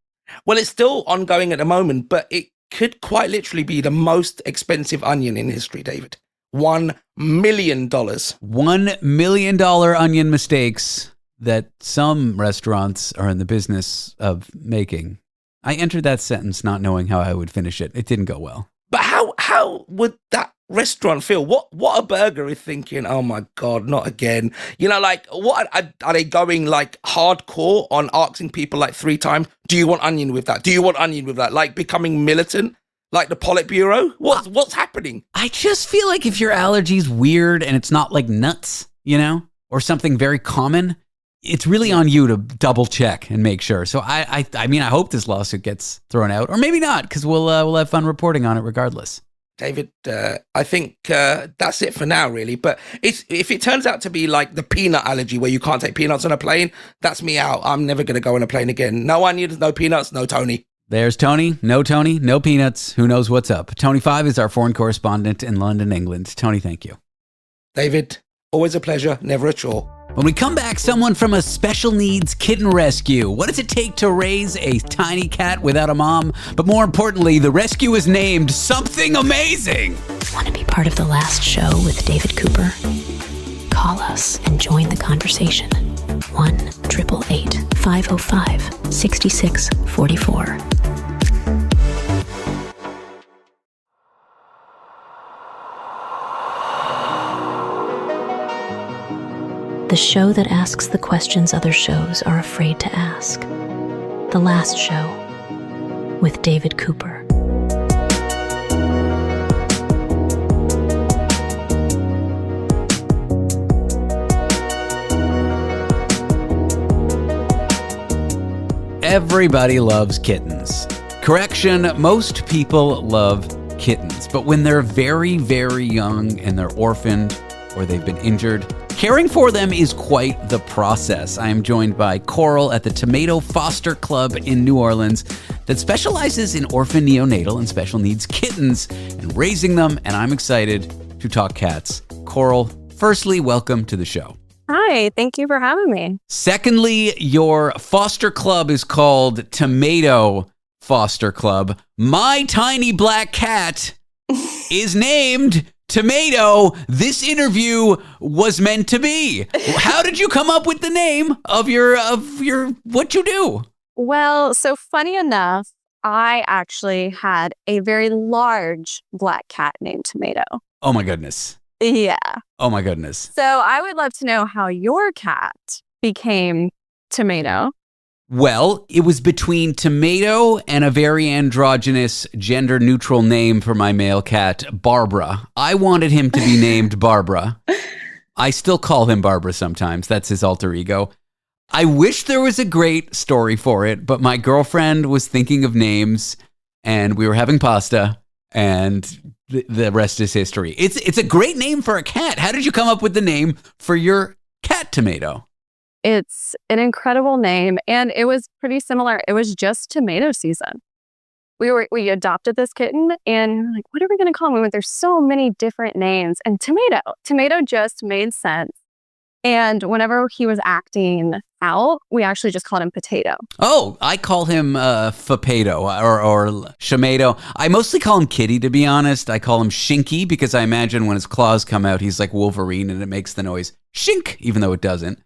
Well, it's still ongoing at the moment, but it could quite literally be the most expensive onion in history, David. $1 million. $1 million onion mistakes that some restaurants are in the business of making. I entered that sentence not knowing how I would finish it. It didn't go well. But how would that restaurant feel? What a burger is thinking, oh my God, not again. Like, what are they going like hardcore on asking people like 3 times, do you want onion with that? Do you want onion with that? Like becoming militant, like the Politburo? What's happening? I just feel like if your allergy's weird and it's not like nuts, or something very common, it's really on you to double check and make sure. So I mean, I hope this lawsuit gets thrown out, or maybe not, because we'll have fun reporting on it regardless. David, I think that's it for now, really. But if it turns out to be like the peanut allergy where you can't take peanuts on a plane, that's me out. I'm never going to go on a plane again. No onions, no peanuts, no Tony. There's Tony, no peanuts. Who knows what's up? Tony 5 is our foreign correspondent in London, England. Tony, thank you. David, always a pleasure, never a chore. When we come back, someone from a special needs kitten rescue. What does it take to raise a tiny cat without a mom? But more importantly, the rescue is named something amazing. Want to be part of the last show with David Cooper? Call us and join the conversation. 1-888-505-6644. The show that asks the questions other shows are afraid to ask. The Last Show with David Cooper. Everybody loves kittens. Correction, most people love kittens. But when they're very, very young and they're orphaned, or they've been injured. Caring for them is quite the process. I am joined by Coral at the Tomato Foster Club in New Orleans that specializes in orphan, neonatal, and special needs kittens and raising them, and I'm excited to talk cats. Coral, firstly, welcome to the show. Hi, thank you for having me. Secondly, your foster club is called Tomato Foster Club. My tiny black cat is named Tomato. This interview was meant to be. How did you come up with the name of your what you do? Well, so funny enough, I actually had a very large black cat named Tomato. Oh my goodness. Yeah. Oh my goodness. So I would love to know how your cat became Tomato. Well, it was between Tomato and a very androgynous, gender-neutral name for my male cat, Barbara. I wanted him to be named Barbara. I still call him Barbara sometimes. That's his alter ego. I wish there was a great story for it, but my girlfriend was thinking of names, and we were having pasta, and the rest is history. It's a great name for a cat. How did you come up with the name for your cat, Tomato? It's an incredible name, and it was pretty similar. It was just tomato season. We adopted this kitten, and we were like, what are we going to call him? We went, there's so many different names, and Tomato just made sense. And whenever he was acting out, we actually just called him Potato. Oh, I call him Fapedo or Shamato. I mostly call him Kitty, to be honest. I call him Shinky because I imagine when his claws come out, he's like Wolverine and it makes the noise shink, even though it doesn't.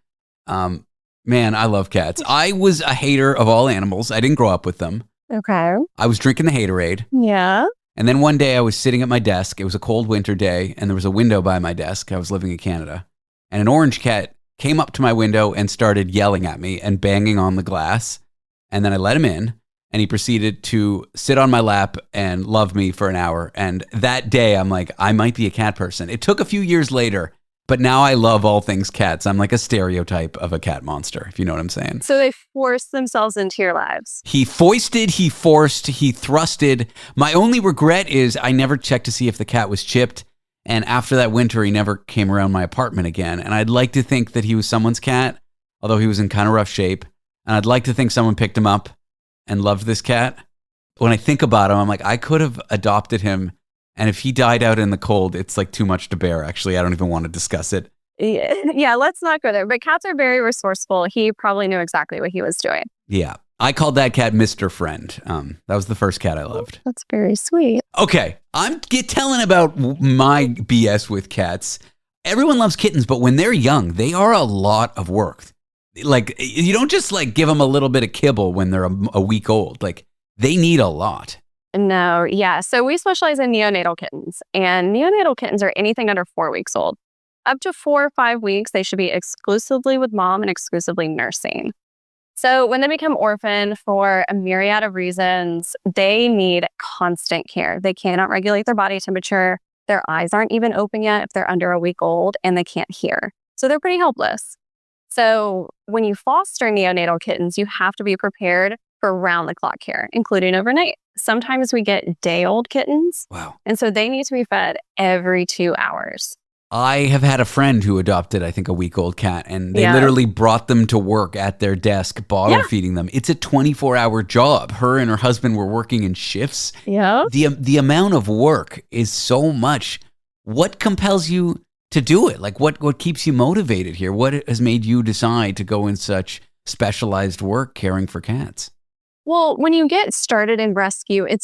Man, I love cats. I was a hater of all animals. I didn't grow up with them. Okay. I was drinking the haterade. Yeah. And then one day I was sitting at my desk. It was a cold winter day and there was a window by my desk. I was living in Canada. And an orange cat came up to my window and started yelling at me and banging on the glass. And then I let him in, and he proceeded to sit on my lap and love me for an hour. And that day, I'm like, I might be a cat person. It took a few years later, but now I love all things cats. I'm like a stereotype of a cat monster, if you know what I'm saying. So they forced themselves into your lives. He foisted, he forced, he thrusted. My only regret is I never checked to see if the cat was chipped. And after that winter, he never came around my apartment again. And I'd like to think that he was someone's cat, although he was in kind of rough shape. And I'd like to think someone picked him up and loved this cat. When I think about him, I'm like, I could have adopted him. And if he died out in the cold, it's like too much to bear. Actually, I don't even want to discuss it. Yeah, let's not go there. But cats are very resourceful. He probably knew exactly what he was doing. Yeah. I called that cat Mr. Friend. That was the first cat I loved. That's very sweet. Okay, I'm telling about my BS with cats. Everyone loves kittens, but when they're young, they are a lot of work. Like, you don't just like give them a little bit of kibble when they're a week old. Like, they need a lot. No, yeah. So we specialize in neonatal kittens, and neonatal kittens are anything under 4 weeks old. Up to 4 or 5 weeks, they should be exclusively with mom and exclusively nursing. So when they become orphan for a myriad of reasons, they need constant care. They cannot regulate their body temperature. Their eyes aren't even open yet if they're under a week old, and they can't hear. So they're pretty helpless. So when you foster neonatal kittens, you have to be prepared for round-the-clock care, including overnight. Sometimes we get day-old kittens. Wow. And so they need to be fed every 2 hours. I have had a friend who adopted, I think, a week-old cat, and they Yeah. literally brought them to work at their desk, bottle feeding them. It's a 24-hour job. Her and her husband were working in shifts. Yeah. The amount of work is so much. What compels you to do it? Like, what keeps you motivated here? What has made you decide to go in such specialized work caring for cats? Well, when you get started in rescue, it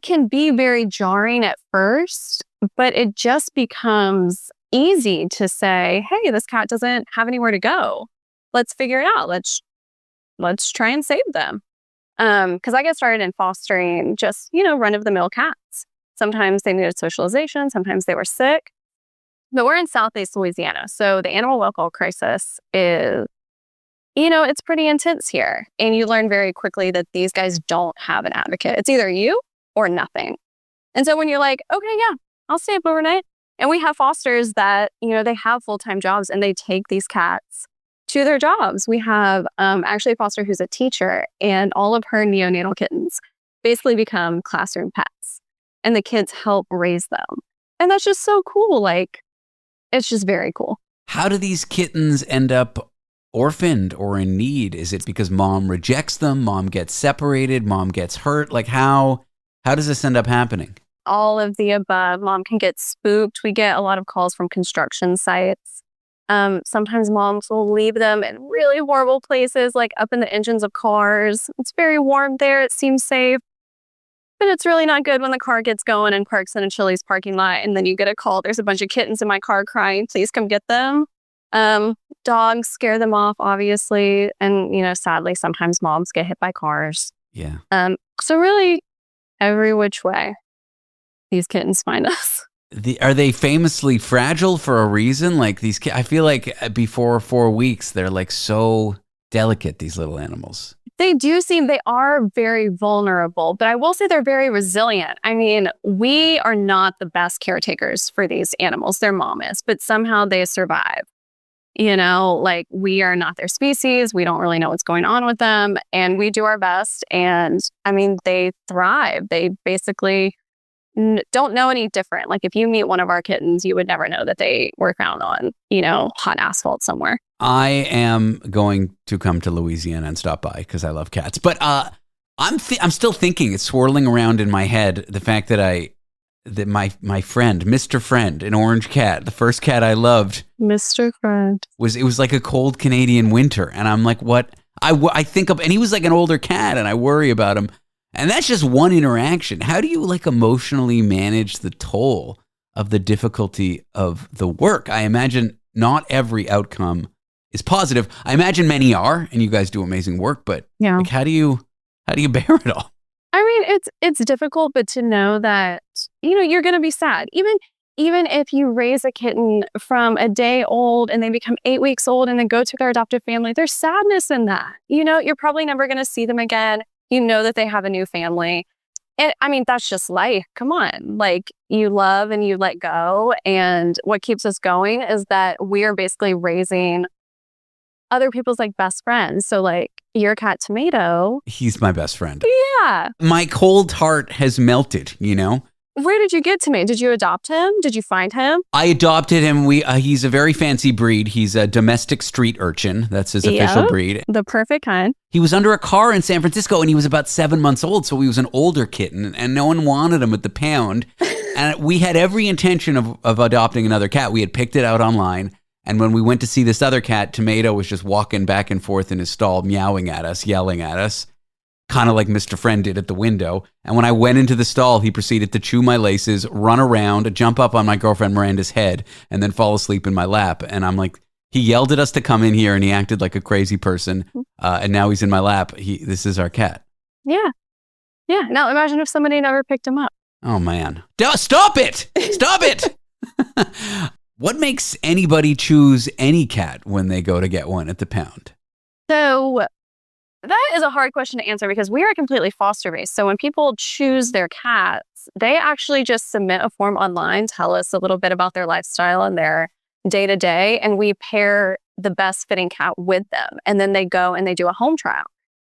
can be very jarring at first, but it just becomes easy to say, hey, this cat doesn't have anywhere to go. Let's figure it out. Let's try and save them. Because I got started in fostering just, run-of-the-mill cats. Sometimes they needed socialization. Sometimes they were sick. But we're in Southeast Louisiana. So the animal welfare crisis is, it's pretty intense here. And you learn very quickly that these guys don't have an advocate. It's either you or nothing. And so when you're like, okay, yeah, I'll stay up overnight. And we have fosters that, they have full-time jobs and they take these cats to their jobs. We have actually a foster who's a teacher, and all of her neonatal kittens basically become classroom pets. And the kids help raise them. And that's just so cool. Like, it's just very cool. How do these kittens end up orphaned or in need? Is it because mom rejects them, mom gets separated, mom gets hurt? Like how does this end up happening? All of the above. Mom can get spooked. We get a lot of calls from construction sites. Sometimes moms will leave them in really horrible places, like up in the engines of cars. It's very warm there. It seems safe. But it's really not good when the car gets going and parks in a Chili's parking lot, and then you get a call, there's a bunch of kittens in my car crying, please come get them. Dogs scare them off, obviously. And, sadly, sometimes moms get hit by cars. Yeah. So really, every which way, these kittens find us. Are they famously fragile for a reason? Like these I feel like before 4 weeks, they're like so delicate, these little animals. They are very vulnerable, but I will say they're very resilient. I mean, we are not the best caretakers for these animals. Their mom is, but somehow they survive. Like we are not their species. We don't really know what's going on with them, and we do our best. And I mean, they thrive. They basically don't know any different. Like if you meet one of our kittens, you would never know that they were found on, hot asphalt somewhere. I am going to come to Louisiana and stop by because I love cats. But I'm still thinking, it's swirling around in my head, the fact that my friend, Mr. Friend, an orange cat, the first cat I loved, Mr. Friend, it was like a cold Canadian winter, and I'm like, what? I think of, and he was like an older cat, and I worry about him. And that's just one interaction. How do you like emotionally manage the toll of the difficulty of the work? I imagine not every outcome is positive. I imagine many are, and you guys do amazing work, but like, how do you bear it all? I mean, it's difficult, but to know that, you're going to be sad. Even if you raise a kitten from a day old and they become 8 weeks old and then go to their adoptive family, there's sadness in that. You're probably never going to see them again. You know that they have a new family. I mean, that's just life. Come on. Like, you love and you let go. And what keeps us going is that we are basically raising other people's like best friends. So like your cat Tomato. He's my best friend. Yeah. My cold heart has melted, Where did you get Tomato? Did you adopt him? Did you find him? I adopted him. He's a very fancy breed. He's a domestic street urchin. That's his official breed. The perfect kind. He was under a car in San Francisco, and he was about 7 months old, so he was an older kitten, and no one wanted him at the pound. And we had every intention of adopting another cat. We had picked it out online, and when we went to see this other cat, Tomato was just walking back and forth in his stall, meowing at us, yelling at us, kind of like Mr. Friend did at the window. And when I went into the stall, he proceeded to chew my laces, run around, jump up on my girlfriend Miranda's head, and then fall asleep in my lap. And I'm like, he yelled at us to come in here, and he acted like a crazy person. And now he's in my lap. This is our cat. Yeah. Yeah. Now imagine if somebody never picked him up. Oh, man. Stop it. Stop it. What makes anybody choose any cat when they go to get one at the pound? So that is a hard question to answer because we are completely foster based. So when people choose their cats, they actually just submit a form online, tell us a little bit about their lifestyle and their day to day, and we pair the best fitting cat with them. And then they go and they do a home trial.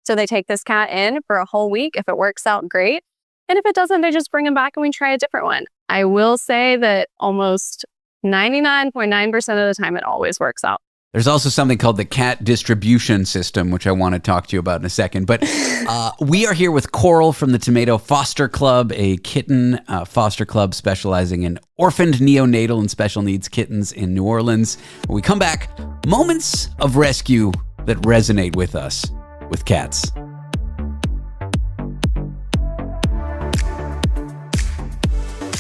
So they take this cat in for a whole week. If it works out, great. And if it doesn't, they just bring him back and we try a different one. I will say that almost 99.9% of the time, it always works out. There's also something called the cat distribution system, which I want to talk to you about in a second. But we are here with Coral from the Tomato Foster Club, a kitten foster club specializing in orphaned, neonatal, and special needs kittens in New Orleans. When we come back, moments of rescue that resonate with us with cats.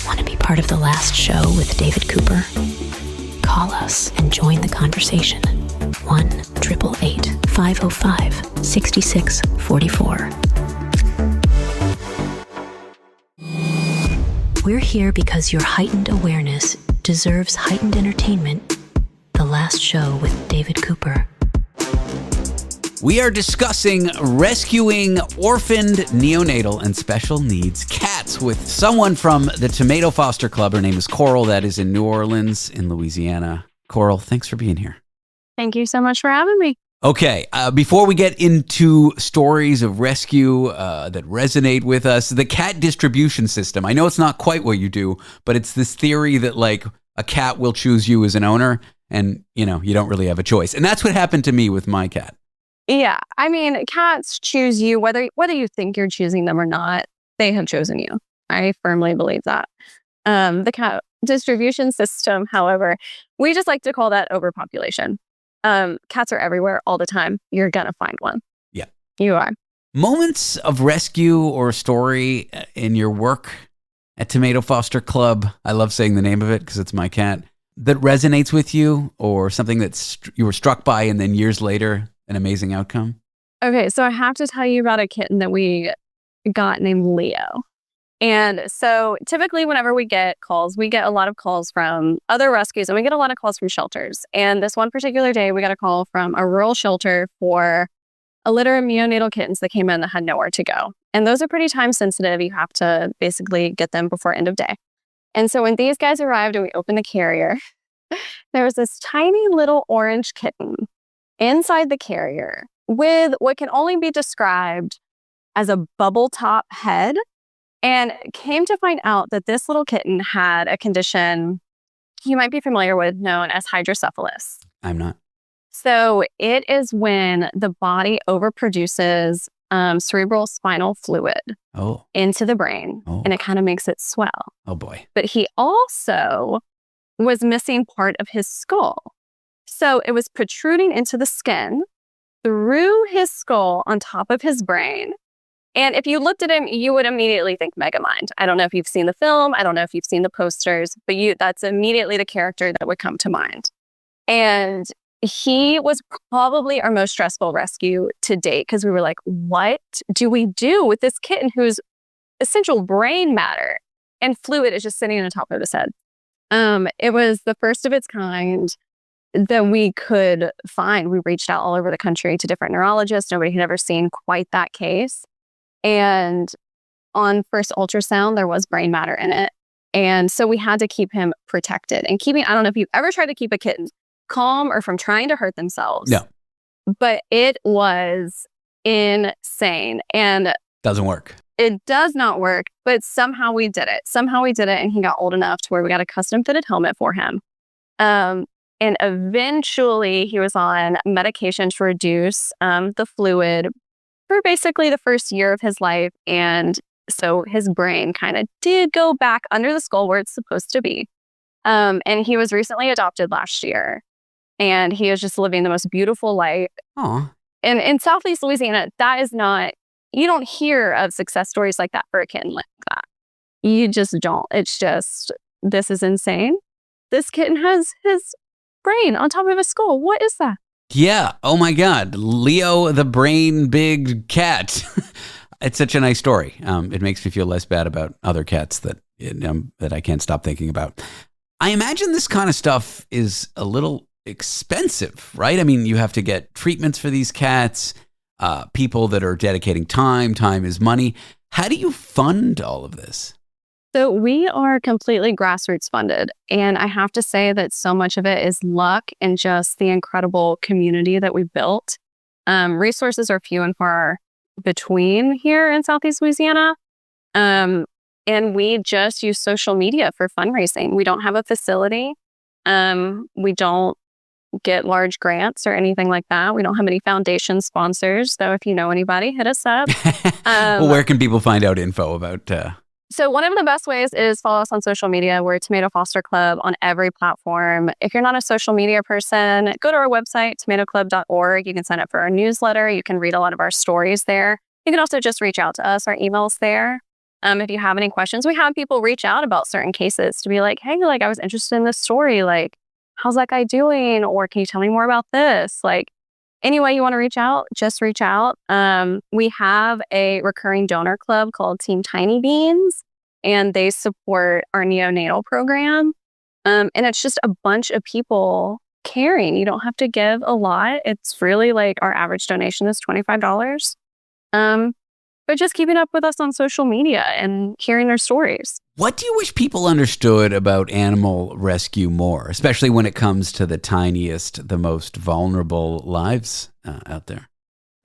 Want to be part of the last show with David Cooper? Call us and join the conversation. 1-888-505-6644. We're here because your heightened awareness deserves heightened entertainment. The last show with David Cooper. We are discussing rescuing orphaned, neonatal, and special needs cats with someone from the Tomato Foster Club. Her name is Coral. That is in New Orleans, in Louisiana. Coral, thanks for being here. Thank you so much for having me. Okay, before we get into stories of rescue that resonate with us, the cat distribution system. I know it's not quite what you do, but it's this theory that like a cat will choose you as an owner and, you don't really have a choice. And that's what happened to me with my cat. Yeah. I mean, cats choose you, whether you think you're choosing them or not, they have chosen you. I firmly believe that. The cat distribution system, however, we just like to call that overpopulation. Cats are everywhere all the time. You're going to find one. Yeah. You are. Moments of rescue or story in your work at Tomato Foster Club. I love saying the name of it because it's my cat. That resonates with you, or something that you were struck by and then years later, an amazing outcome? Okay, so I have to tell you about a kitten that we got named Leo. And so typically whenever we get calls, we get a lot of calls from other rescues and we get a lot of calls from shelters. And this one particular day, we got a call from a rural shelter for a litter of neonatal kittens that came in that had nowhere to go. And those are pretty time sensitive. You have to basically get them before end of day. And so when these guys arrived and we opened the carrier, there was this tiny little orange kitten inside the carrier with what can only be described as a bubble top head. And came to find out that this little kitten had a condition you might be familiar with known as hydrocephalus. I'm not. So it is when the body overproduces cerebral spinal fluid into the brain, and it kind of makes it swell. Oh, boy. But he also was missing part of his skull. So it was protruding into the skin, through his skull on top of his brain. And if you looked at him, you would immediately think Megamind. I don't know if you've seen the film. I don't know if you've seen the posters, but that's immediately the character that would come to mind. And he was probably our most stressful rescue to date because we were like, what do we do with this kitten whose essential brain matter and fluid is just sitting on top of his head? It was the first of its kind that we could find. We reached out all over the country to different neurologists. Nobody had ever seen quite that case. And on first ultrasound, there was brain matter in it. And so we had to keep him protected. And I don't know if you've ever tried to keep a kitten calm or from trying to hurt themselves. No. But it was insane. And doesn't work. It does not work, but somehow we did it. And he got old enough to where we got a custom fitted helmet for him. And eventually he was on medication to reduce the fluid for basically the first year of his life. And so his brain kind of did go back under the skull where it's supposed to be. And he was recently adopted last year. And he is just living the most beautiful life. Aww. And in Southeast Louisiana, that is not, you don't hear of success stories like that for a kitten like that. You just don't. It's just, this is insane. This kitten has his brain on top of his skull. What is that? Yeah. Oh my God. Leo, the brain big cat. It's such a nice story. It makes me feel less bad about other cats that I can't stop thinking about. I imagine this kind of stuff is a little expensive, right? I mean, you have to get treatments for these cats, people that are dedicating time. Time is money. How do you fund all of this? So we are completely grassroots funded. And I have to say that so much of it is luck and just the incredible community that we've built. Resources are few and far between here in Southeast Louisiana. And we just use social media for fundraising. We don't have a facility. We don't get large grants or anything like that. We don't have any foundation sponsors. So if you know anybody, hit us up. Well, where can people find out info about... So one of the best ways is follow us on social media. We're Tomato Foster Club on every platform. If you're not a social media person, go to our website, tomatoclub.org. You can sign up for our newsletter. You can read a lot of our stories there. You can also just reach out to us. Our email's there. If you have any questions, we have people reach out about certain cases to be like, hey, like I was interested in this story. Like, how's that guy doing? Or can you tell me more about this? Like, any way you want to reach out, just reach out. We have a recurring donor club called Team Tiny Beans, and they support our neonatal program. And it's just a bunch of people caring. You don't have to give a lot. It's really like our average donation is $25. But just keeping up with us on social media and hearing their stories. What do you wish people understood about animal rescue more, especially when it comes to the tiniest, the most vulnerable lives out there?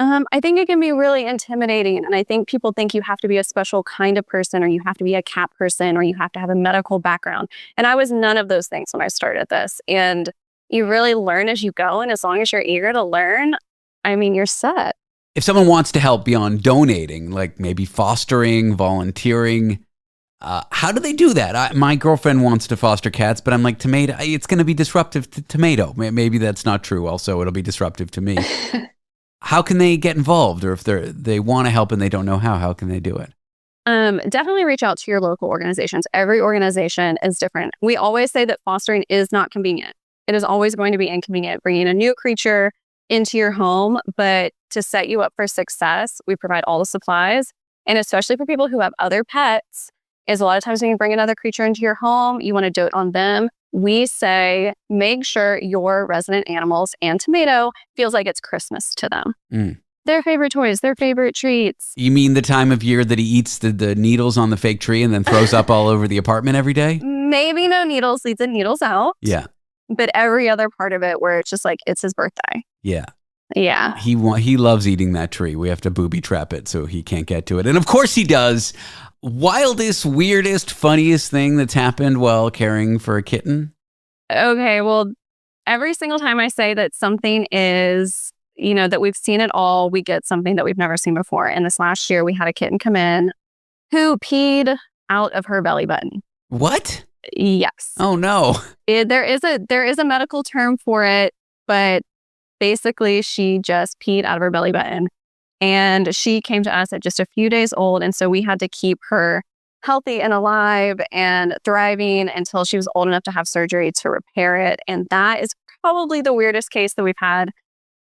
I think it can be really intimidating. And I think people think you have to be a special kind of person, or you have to be a cat person, or you have to have a medical background. And I was none of those things when I started this. And you really learn as you go. And as long as you're eager to learn, I mean, you're set. If someone wants to help beyond donating, like maybe fostering, volunteering, how do they do that? My girlfriend wants to foster cats, but I'm like, Tomato, it's going to be disruptive to Tomato. Maybe that's not true. Also, it'll be disruptive to me. How can they get involved? Or if they want to help and they don't know how can they do it? Definitely reach out to your local organizations. Every organization is different. We always say that fostering is not convenient. It is always going to be inconvenient, bringing a new creature into your home. But to set you up for success, we provide all the supplies. And especially for people who have other pets, is a lot of times when you bring another creature into your home, you want to dote on them. We say, make sure your resident animals and Tomato feels like it's Christmas to them. Their favorite toys, their favorite treats. You mean the time of year that he eats the needles on the fake tree and then throws up all over the apartment every day? Maybe no needles, leave the needles out. Yeah. But every other part of it where it's just like, it's his birthday. Yeah. Yeah. He loves eating that tree. We have to booby trap it so he can't get to it. And of course he does. Wildest, weirdest, funniest thing that's happened while caring for a kitten? Okay, well, every single time I say that something is, that we've seen it all, we get something that we've never seen before. And this last year, we had a kitten come in who peed out of her belly button. What? Yes. Oh, no. There is a medical term for it, but basically she just peed out of her belly button. And she came to us at just a few days old. And so we had to keep her healthy and alive and thriving until she was old enough to have surgery to repair it. And that is probably the weirdest case that we've had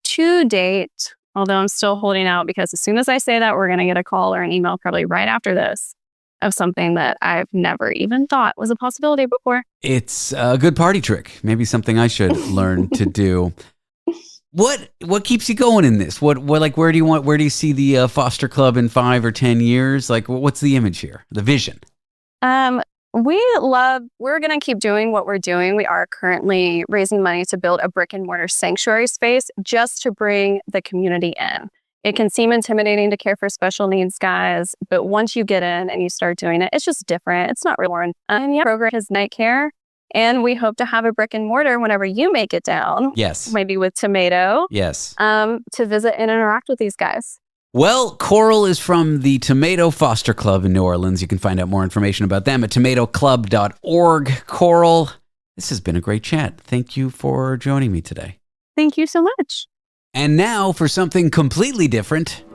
to date, although I'm still holding out because as soon as I say that, we're going to get a call or an email probably right after this of something that I've never even thought was a possibility before. It's a good party trick. Maybe something I should learn to do. What keeps you going in this? What like where do you see the foster club in 5 or 10 years? Like what's the image here? The vision? We're going to keep doing what we're doing. We are currently raising money to build a brick and mortar sanctuary space just to bring the community in. It can seem intimidating to care for special needs guys, but once you get in and you start doing it, it's just different. It's not real. And program is night care. And we hope to have a brick and mortar whenever you make it down. Yes. Maybe with Tomato. Yes. To visit and interact with these guys. Well, Coral is from the Tomato Foster Club in New Orleans. You can find out more information about them at tomatoclub.org. Coral, this has been a great chat. Thank you for joining me today. Thank you so much. And now for something completely different.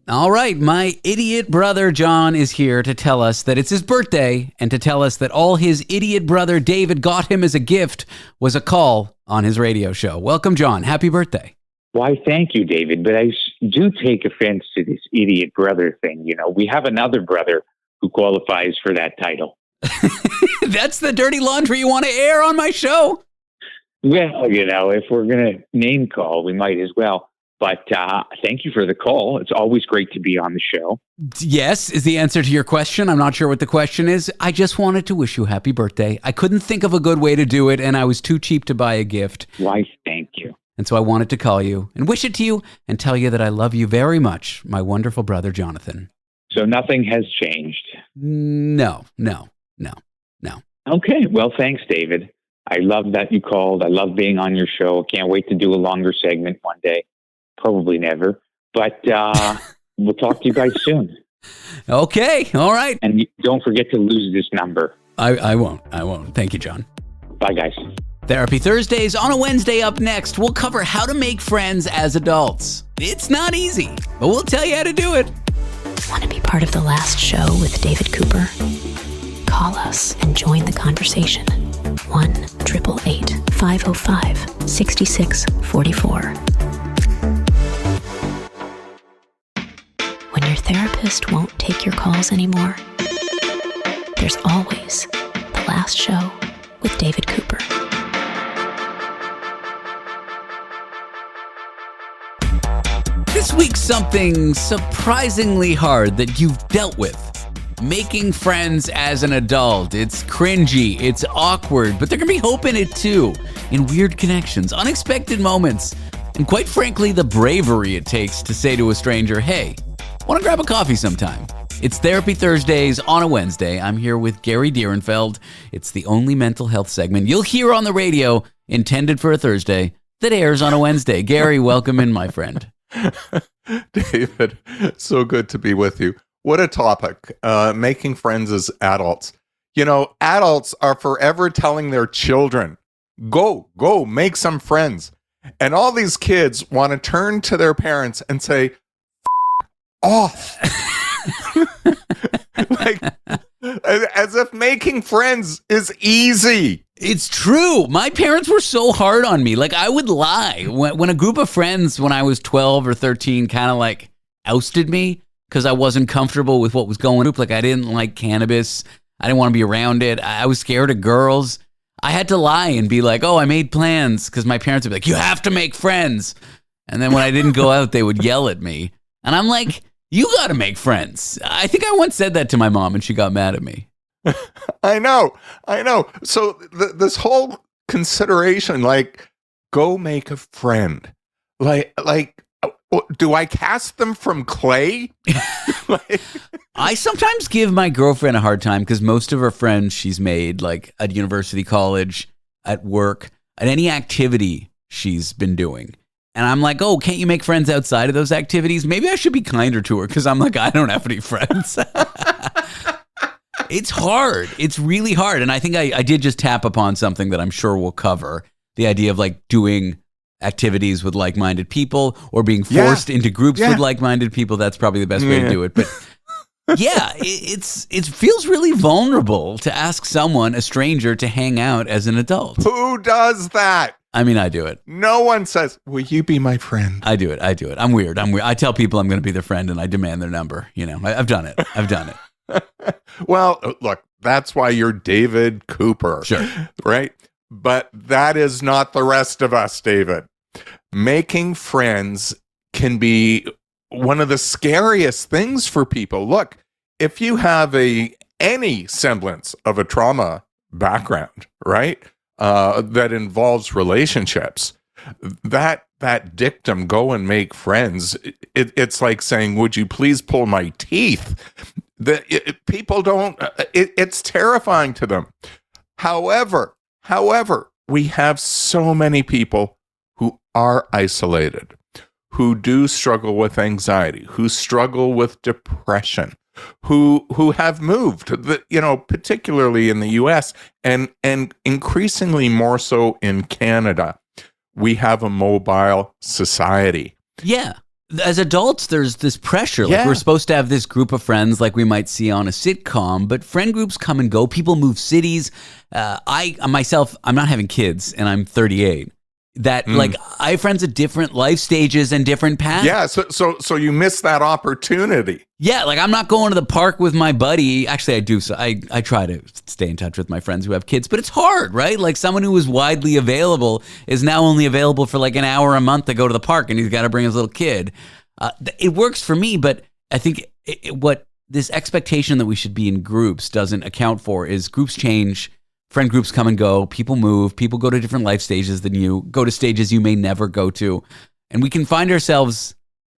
All right, my idiot brother John is here to tell us that it's his birthday and to tell us that all his idiot brother David got him as a gift was a call on his radio show. Welcome, John. Happy birthday. Why, thank you, David. But I do take offense to this idiot brother thing. We have another brother who qualifies for that title. That's the dirty laundry you want to air on my show? Well, if we're going to name call, we might as well. But thank you for the call. It's always great to be on the show. Yes, is the answer to your question. I'm not sure what the question is. I just wanted to wish you a happy birthday. I couldn't think of a good way to do it, and I was too cheap to buy a gift. Why, thank you. And so I wanted to call you and wish it to you and tell you that I love you very much, my wonderful brother, Jonathan. So nothing has changed? No. Okay, well, thanks, David. I love that you called. I love being on your show. Can't wait to do a longer segment one day. Probably never, but we'll talk to you guys soon. Okay, all right. And don't forget to lose this number. I won't. Thank you, John. Bye, guys. Therapy Thursdays on a Wednesday up next. We'll cover how to make friends as adults. It's not easy, but we'll tell you how to do it. Want to be part of the last show with David Cooper? Call us and join the conversation. 1-888-505-6644. When your therapist won't take your calls anymore, there's always the last show with David Cooper. This week's something surprisingly hard that you've dealt with. Making friends as an adult. It's cringy, it's awkward, but there can be hope in it too. In weird connections, unexpected moments, and quite frankly, the bravery it takes to say to a stranger, hey, want to grab a coffee sometime? It's Therapy Thursdays on a Wednesday. I'm here with Gary Direnfeld. It's the only mental health segment you'll hear on the radio intended for a Thursday that airs on a Wednesday. Gary, welcome in, my friend. David, so good to be with you. What a topic, making friends as adults. You know, adults are forever telling their children, go, make some friends. And all these kids want to turn to their parents and say, off. Like, as if making friends is easy. It's true. My parents were so hard on me. Like, I would lie. When a group of friends, when I was 12 or 13, kind of like ousted me because I wasn't comfortable with what was going on. Like, I didn't like cannabis. I didn't want to be around it. I was scared of girls. I had to lie and be like, oh, I made plans, because my parents would be like, you have to make friends. And then when I didn't go out, they would yell at me. And I'm like, you got to make friends. I think I once said that to my mom and she got mad at me. I know. So this whole consideration, like, go make a friend. Like, do I cast them from clay? I sometimes give my girlfriend a hard time because most of her friends she's made, like at university, college, at work, at any activity she's been doing. And I'm like, oh, can't you make friends outside of those activities? Maybe I should be kinder to her because I'm like, I don't have any friends. It's hard. It's really hard. And I think I did just tap upon something that I'm sure we'll cover. The idea of like doing activities with like-minded people or being forced into groups with like-minded people. That's probably the best way to do it. But yeah, it feels really vulnerable to ask someone, a stranger, to hang out as an adult. Who does that? I mean, I do it. No one says, will you be my friend? I do it. I'm weird. I tell people I'm going to be their friend and I demand their number. You know, I've done it. Well, look, that's why you're David Cooper. Sure. Right? But that is not the rest of us, David. Making friends can be one of the scariest things for people. Look, if you have any semblance of a trauma background, right, that involves relationships, that dictum, go and make friends, it's like saying, would you please pull my teeth? People don't, it's terrifying to them. However, we have so many people who are isolated, who do struggle with anxiety, who struggle with depression, who have moved, particularly in the US and increasingly more so in Canada. We have a mobile society. Yeah. As adults, there's this pressure. Like, we're supposed to have this group of friends like we might see on a sitcom, but friend groups come and go. People move cities. I'm not having kids, and I'm 38. Like, I have friends at different life stages and different paths. Yeah, so you miss that opportunity. Yeah, like, I'm not going to the park with my buddy. Actually, I do. So I try to stay in touch with my friends who have kids, but it's hard, right? Like, someone who was widely available is now only available for like an hour a month to go to the park, and he's got to bring his little kid. It works for me, but I think what this expectation that we should be in groups doesn't account for is groups change. Friend groups come and go. People move. People go to different life stages than you. Go to stages you may never go to. And we can find ourselves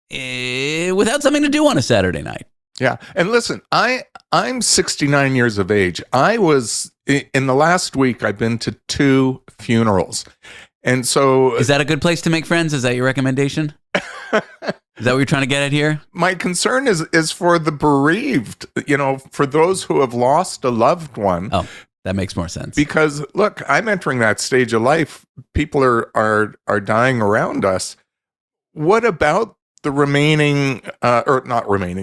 without something to do on a Saturday night. Yeah. And listen, I'm 69 years of age. I was, in the last week, I've been to 2 funerals. And so... Is that a good place to make friends? Is that your recommendation? Is that what you're trying to get at here? My concern is for the bereaved, for those who have lost a loved one. Oh. That makes more sense. Because, look, I'm entering that stage of life. People are dying around us. What about the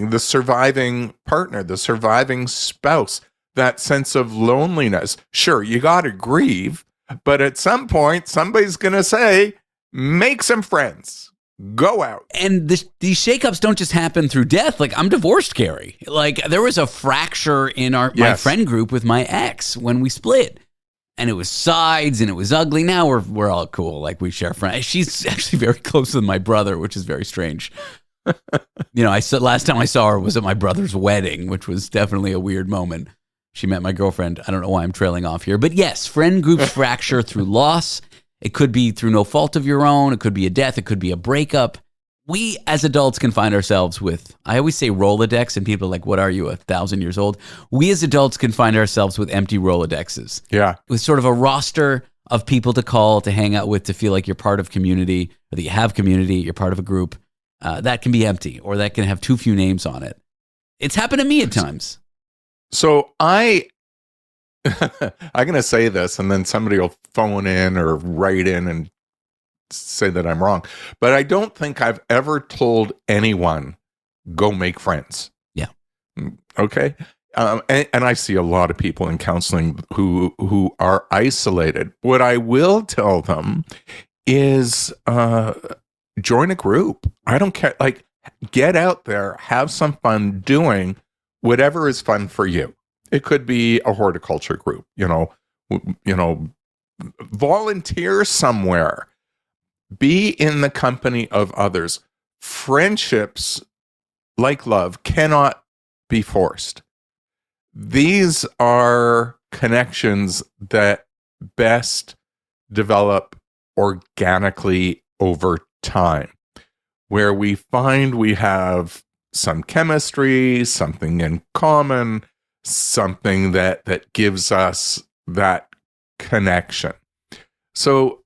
the surviving partner, the surviving spouse, that sense of loneliness? Sure, you got to grieve, but at some point, somebody's going to say, make some friends. Go out. And these shakeups don't just happen through death. Like, I'm divorced, Gary. Like, there was a fracture in my friend group with my ex when we split. And it was sides and it was ugly. Now we're all cool. Like, we share friends. She's actually very close with my brother, which is very strange. You know, last time I saw her was at my brother's wedding, which was definitely a weird moment. She met my girlfriend. I don't know why I'm trailing off here. But yes, friend groups fracture through loss. It could be through no fault of your own. It could be a death. It could be a breakup. We as adults can find ourselves with, I always say Rolodex, and people are like, what are you, 1,000 years old? We as adults can find ourselves with empty Rolodexes. Yeah. With sort of a roster of people to call, to hang out with, to feel like you're part of community, or that you have community, you're part of a group. That can be empty, or that can have too few names on it. It's happened to me at times. So I'm going to say this, and then somebody will phone in or write in and say that I'm wrong. But I don't think I've ever told anyone, go make friends. Yeah. Okay. And I see a lot of people in counseling who are isolated. What I will tell them is join a group. I don't care. Like, get out there, have some fun doing whatever is fun for you. It could be a horticulture group, volunteer somewhere, be in the company of others. Friendships, like love, cannot be forced. These are connections that best develop organically over time, where we find we have some chemistry, something in common, something that gives us that connection. So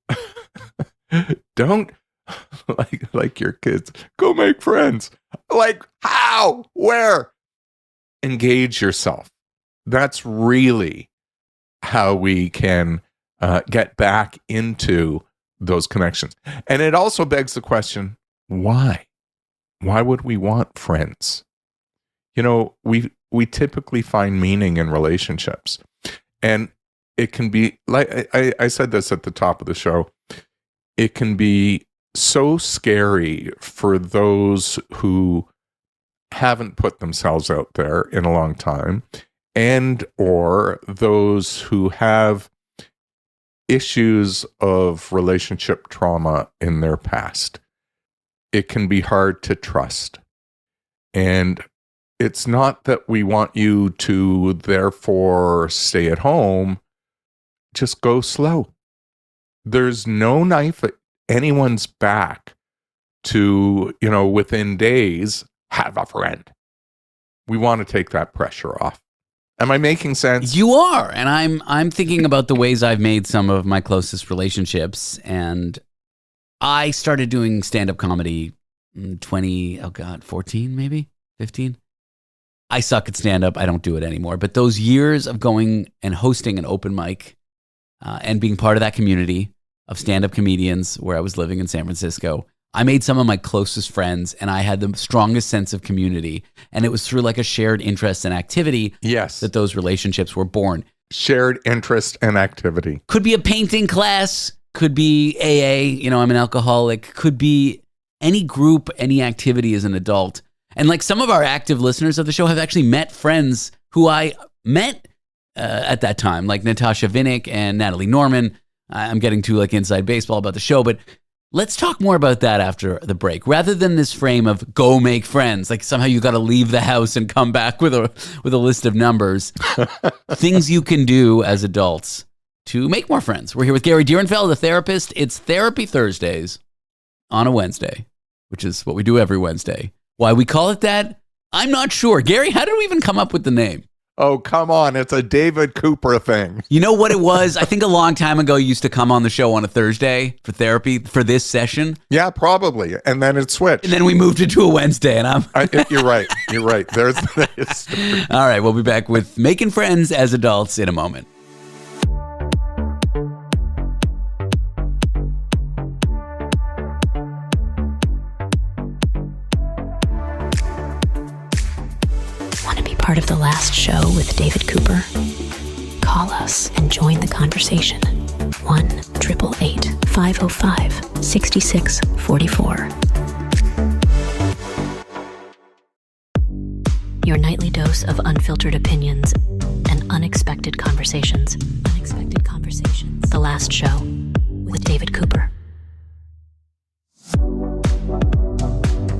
don't, like your kids, go make friends. Like, how? Where? Engage yourself. That's really how we can get back into those connections. And it also begs the question, why? Why would we want friends? We typically find meaning in relationships. And it can be, like I said this at the top of the show, it can be so scary for those who haven't put themselves out there in a long time, and or those who have issues of relationship trauma in their past. It can be hard to trust. And it's not that we want you to therefore stay at home. Just go slow. There's no knife at anyone's back to, within days, have a friend. We want to take that pressure off. Am I making sense? You are. And I'm thinking about the ways I've made some of my closest relationships. And I started doing stand-up comedy in 14 maybe, 15. I suck at stand-up. I don't do it anymore. But those years of going and hosting an open mic and being part of that community of stand-up comedians where I was living in San Francisco, I made some of my closest friends, and I had the strongest sense of community. And it was through like a shared interest and activity that those relationships were born. Shared interest and activity. Could be a painting class, could be AA, I'm an alcoholic, could be any group, any activity as an adult. And like some of our active listeners of the show have actually met friends who I met at that time, like Natasha Vinnick and Natalie Norman. I'm getting too like inside baseball about the show, but let's talk more about that after the break. Rather than this frame of go make friends, like somehow you got to leave the house and come back with a list of numbers. Things you can do as adults to make more friends. We're here with Gary Direnfeld, a therapist. It's Therapy Thursdays on a Wednesday, which is what we do every Wednesday. Why we call it that, I'm not sure. Gary, how did we even come up with the name? Oh, come on. It's a David Cooper thing. You know what it was? I think a long time ago, you used to come on the show on a Thursday for therapy for this session. Yeah, probably. And then it switched. And then we moved it to a Wednesday. And you're right. You're right. There's the history. All right. We'll be back with making friends as adults in a moment. Part of the last show with David Cooper? Call us and join the conversation. 1-888-505-6644. Your nightly dose of unfiltered opinions and unexpected conversations. The last show with David Cooper.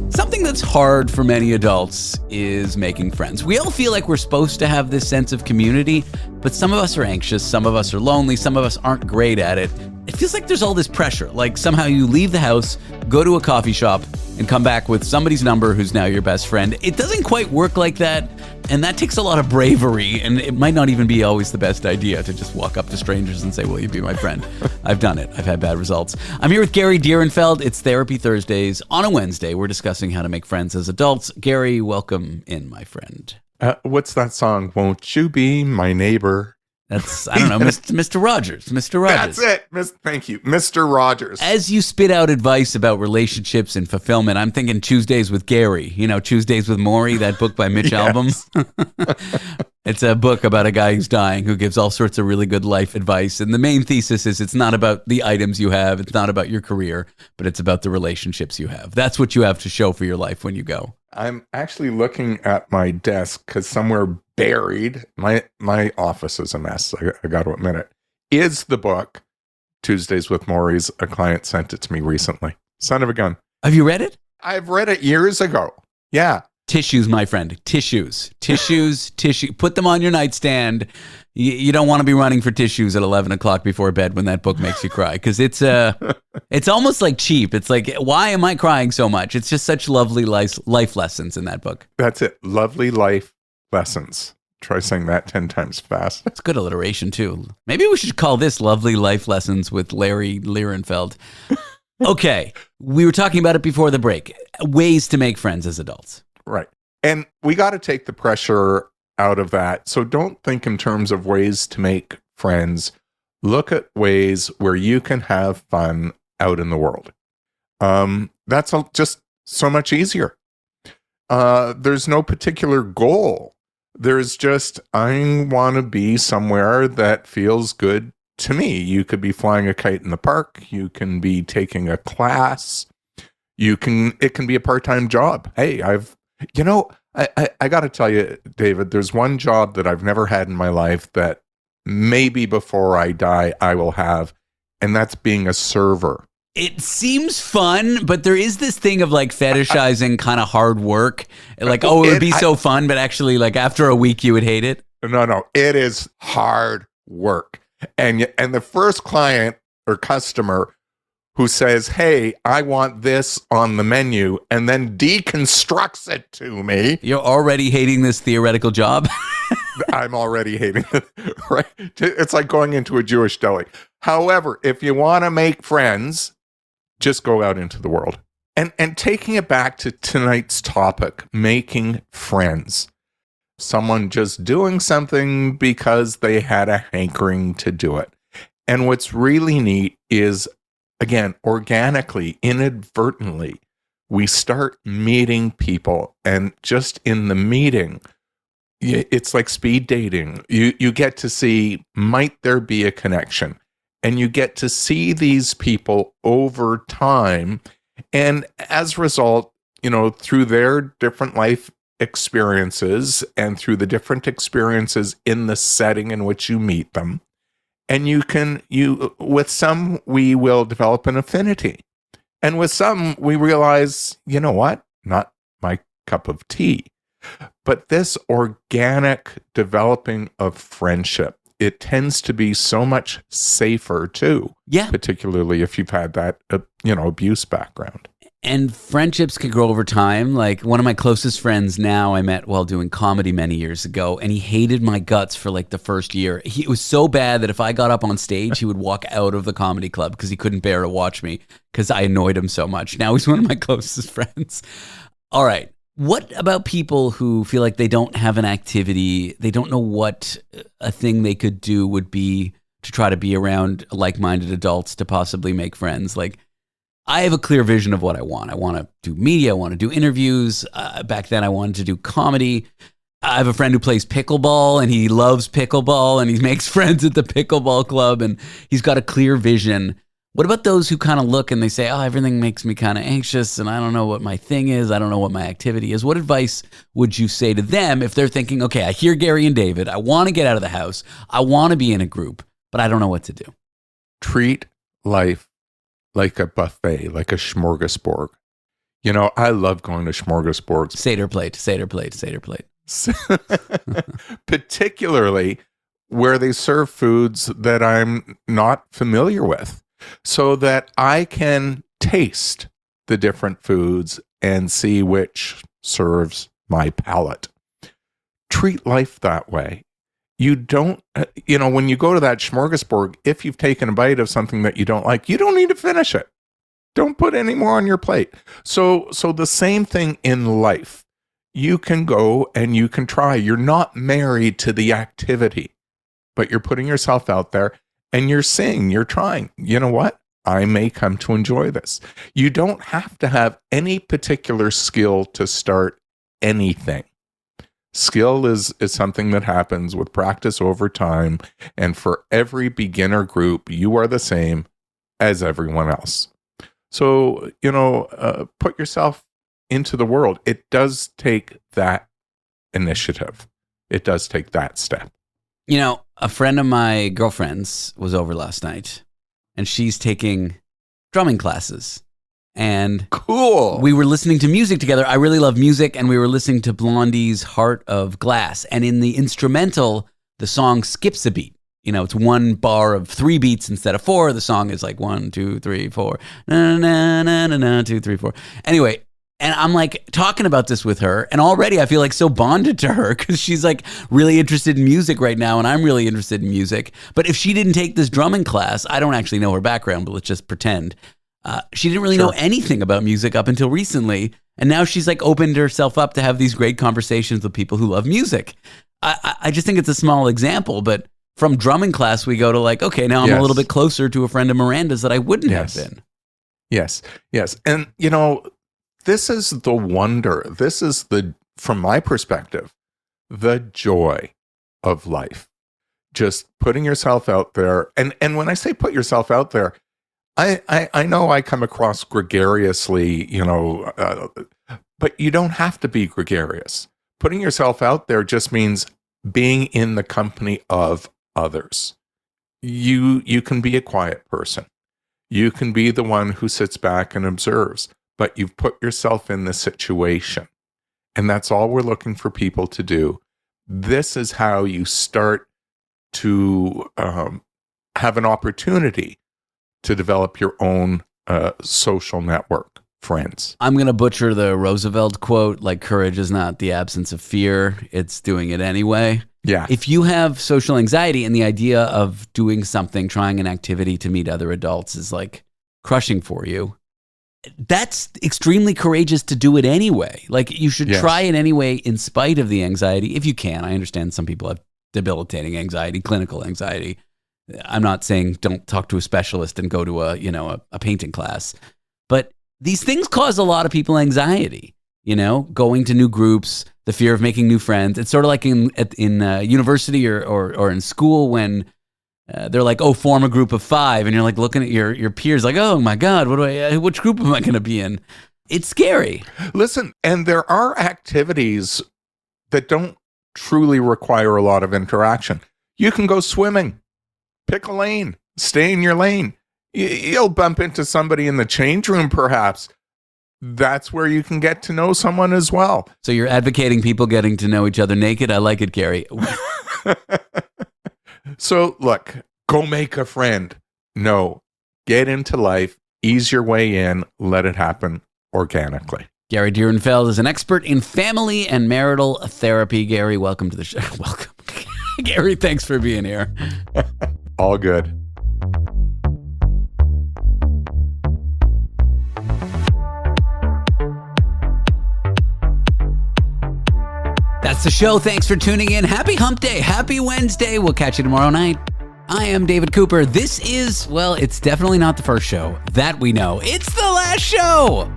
Something that what's hard for many adults is making friends. We all feel like we're supposed to have this sense of community, but some of us are anxious, some of us are lonely, some of us aren't great at it. It feels like there's all this pressure, like somehow you leave the house, go to a coffee shop, and come back with somebody's number who's now your best friend. It doesn't quite work like that, and that takes a lot of bravery, and it might not even be always the best idea to just walk up to strangers and say, will you be my friend? I've done it. I've had bad results. I'm here with Gary Direnfeld. It's Therapy Thursdays. On a Wednesday, we're discussing how to make friends as adults. Gary, welcome in, my friend. What's that song? Won't you be my neighbor? That's, I don't know, Mr. Rogers. Mr. Rogers. That's it. Thank you. Mr. Rogers. As you spit out advice about relationships and fulfillment, I'm thinking Tuesdays with Gary. You know, Tuesdays with Maury, that book by Mitch Albom. It's a book about a guy who's dying who gives all sorts of really good life advice. And the main thesis is it's not about the items you have. It's not about your career, but it's about the relationships you have. That's what you have to show for your life when you go. I'm actually looking at my desk because somewhere buried, my office is a mess, I got to admit it, is the book, Tuesdays with Maury's. A client sent it to me recently. Son of a gun. Have you read it? I've read it years ago. Yeah. Tissues, my friend. Tissues. Put them on your nightstand. You don't want to be running for tissues at 11 o'clock before bed when that book makes you cry, because it's almost like cheap. It's like, why am I crying so much? It's just such lovely life lessons in that book. That's it. Lovely life lessons. Try saying that 10 times fast. It's good alliteration, too. Maybe we should call this Lovely Life Lessons with Larry Direnfeld. Okay. We were talking about it before the break. Ways to make friends as adults. Right. And we got to take the pressure out of that. So don't think in terms of ways to make friends. Look at ways where you can have fun out in the world. That's just so much easier. There's no particular goal. There's just, I want to be somewhere that feels good to me. You could be flying a kite in the park. You can be taking a class. It can be a part-time job. Hey, I got to tell you, David, there's one job that I've never had in my life that maybe before I die, I will have, and that's being a server. It seems fun, but there is this thing of like fetishizing kind of hard work. Like, it would be so fun, but actually like after a week you would hate it. No, it is hard work. And the first client or customer who says, hey, I want this on the menu, and then deconstructs it to me. You're already hating this theoretical job? I'm already hating it, right? It's like going into a Jewish deli. However, if you want to make friends, just go out into the world. And taking it back to tonight's topic, making friends. Someone just doing something because they had a hankering to do it. And what's really neat is, again, organically, inadvertently, we start meeting people. And just in the meeting, it's like speed dating. You get to see, might there be a connection? And you get to see these people over time. And as a result, through their different life experiences and through the different experiences in the setting in which you meet them, and with some, we will develop an affinity. And with some, we realize, you know what? Not my cup of tea. But this organic developing of friendship, it tends to be so much safer too. Yeah. Particularly if you've had that, abuse background. And friendships can grow over time. Like one of my closest friends now I met while doing comedy many years ago, and he hated my guts for like the first year. It was so bad that if I got up on stage, he would walk out of the comedy club because he couldn't bear to watch me because I annoyed him so much. Now he's one of my closest friends. All right. What about people who feel like they don't have an activity, they don't know what a thing they could do would be to try to be around like-minded adults to possibly make friends? Like, I have a clear vision of what I want. I want to do media. I want to do interviews. Back then, I wanted to do comedy. I have a friend who plays pickleball, and he loves pickleball, and he makes friends at the pickleball club, and he's got a clear vision. What about those who kind of look and they say, oh, everything makes me kind of anxious, and I don't know what my thing is. I don't know what my activity is. What advice would you say to them if they're thinking, okay, I hear Gary and David. I want to get out of the house. I want to be in a group, but I don't know what to do. Treat life like a buffet, like a smorgasbord. You know, I love going to smorgasbords. Seder plate, Seder plate, Seder plate. Particularly where they serve foods that I'm not familiar with, so that I can taste the different foods and see which serves my palate. Treat life that way. You don't, when you go to that smorgasbord, if you've taken a bite of something that you don't like, you don't need to finish it. Don't put any more on your plate. So the same thing in life. You can go and you can try. You're not married to the activity, but you're putting yourself out there and you're seeing, you're trying. You know what? I may come to enjoy this. You don't have to have any particular skill to start anything. Skill is something that happens with practice over time. And for every beginner group, you are the same as everyone else. So, put yourself into the world. It does take that initiative. It does take that step. A friend of my girlfriend's was over last night, and she's taking drumming classes. And cool. We were listening to music together. I really love music, and we were listening to Blondie's Heart of Glass. And in the instrumental, the song skips a beat. It's one bar of 3 beats instead of 4. The song is like 1, 2, 3, 4. Na na na na na 2, 3, 4. Anyway, and I'm like talking about this with her, and already I feel like so bonded to her because she's like really interested in music right now, and I'm really interested in music. But if she didn't take this drumming class, I don't actually know her background, but let's just pretend. She didn't really know anything about music up until recently, and now she's like opened herself up to have these great conversations with people who love music. I just think it's a small example, but from drumming class, we go to like, okay, now I'm a little bit closer to a friend of Miranda's that I wouldn't have been. Yes. And, this is the wonder. This is from my perspective, the joy of life. Just putting yourself out there. And when I say put yourself out there, I know I come across gregariously, but you don't have to be gregarious. Putting yourself out there just means being in the company of others. You can be a quiet person. You can be the one who sits back and observes, but you've put yourself in the situation. And that's all we're looking for people to do. This is how you start to have an opportunity to develop your own social network, friends. I'm going to butcher the Roosevelt quote, like courage is not the absence of fear, it's doing it anyway. Yeah. If you have social anxiety and the idea of doing something, trying an activity to meet other adults is like crushing for you, that's extremely courageous to do it anyway. Like you should try it anyway in spite of the anxiety, if you can. I understand some people have debilitating anxiety, clinical anxiety. I'm not saying don't talk to a specialist and go to a painting class, but these things cause a lot of people anxiety. Going to new groups, the fear of making new friends. It's sort of like in university or in school when they're like, oh, form a group of 5, and you're like looking at your peers like, oh my God, which group am I going to be in? It's scary. Listen, and there are activities that don't truly require a lot of interaction. You can go swimming. Pick a lane. Stay in your lane. You'll bump into somebody in the change room, perhaps. That's where you can get to know someone as well. So you're advocating people getting to know each other naked? I like it, Gary. So, look, go make a friend. No, get into life, ease your way in, let it happen organically. Gary Direnfeld is an expert in family and marital therapy. Gary, welcome to the show. Welcome. Gary, thanks for being here. All good. That's the show. Thanks for tuning in. Happy Hump Day. Happy Wednesday. We'll catch you tomorrow night. I am David Cooper. This is, well, it's definitely not the first show. That we know. It's the last show.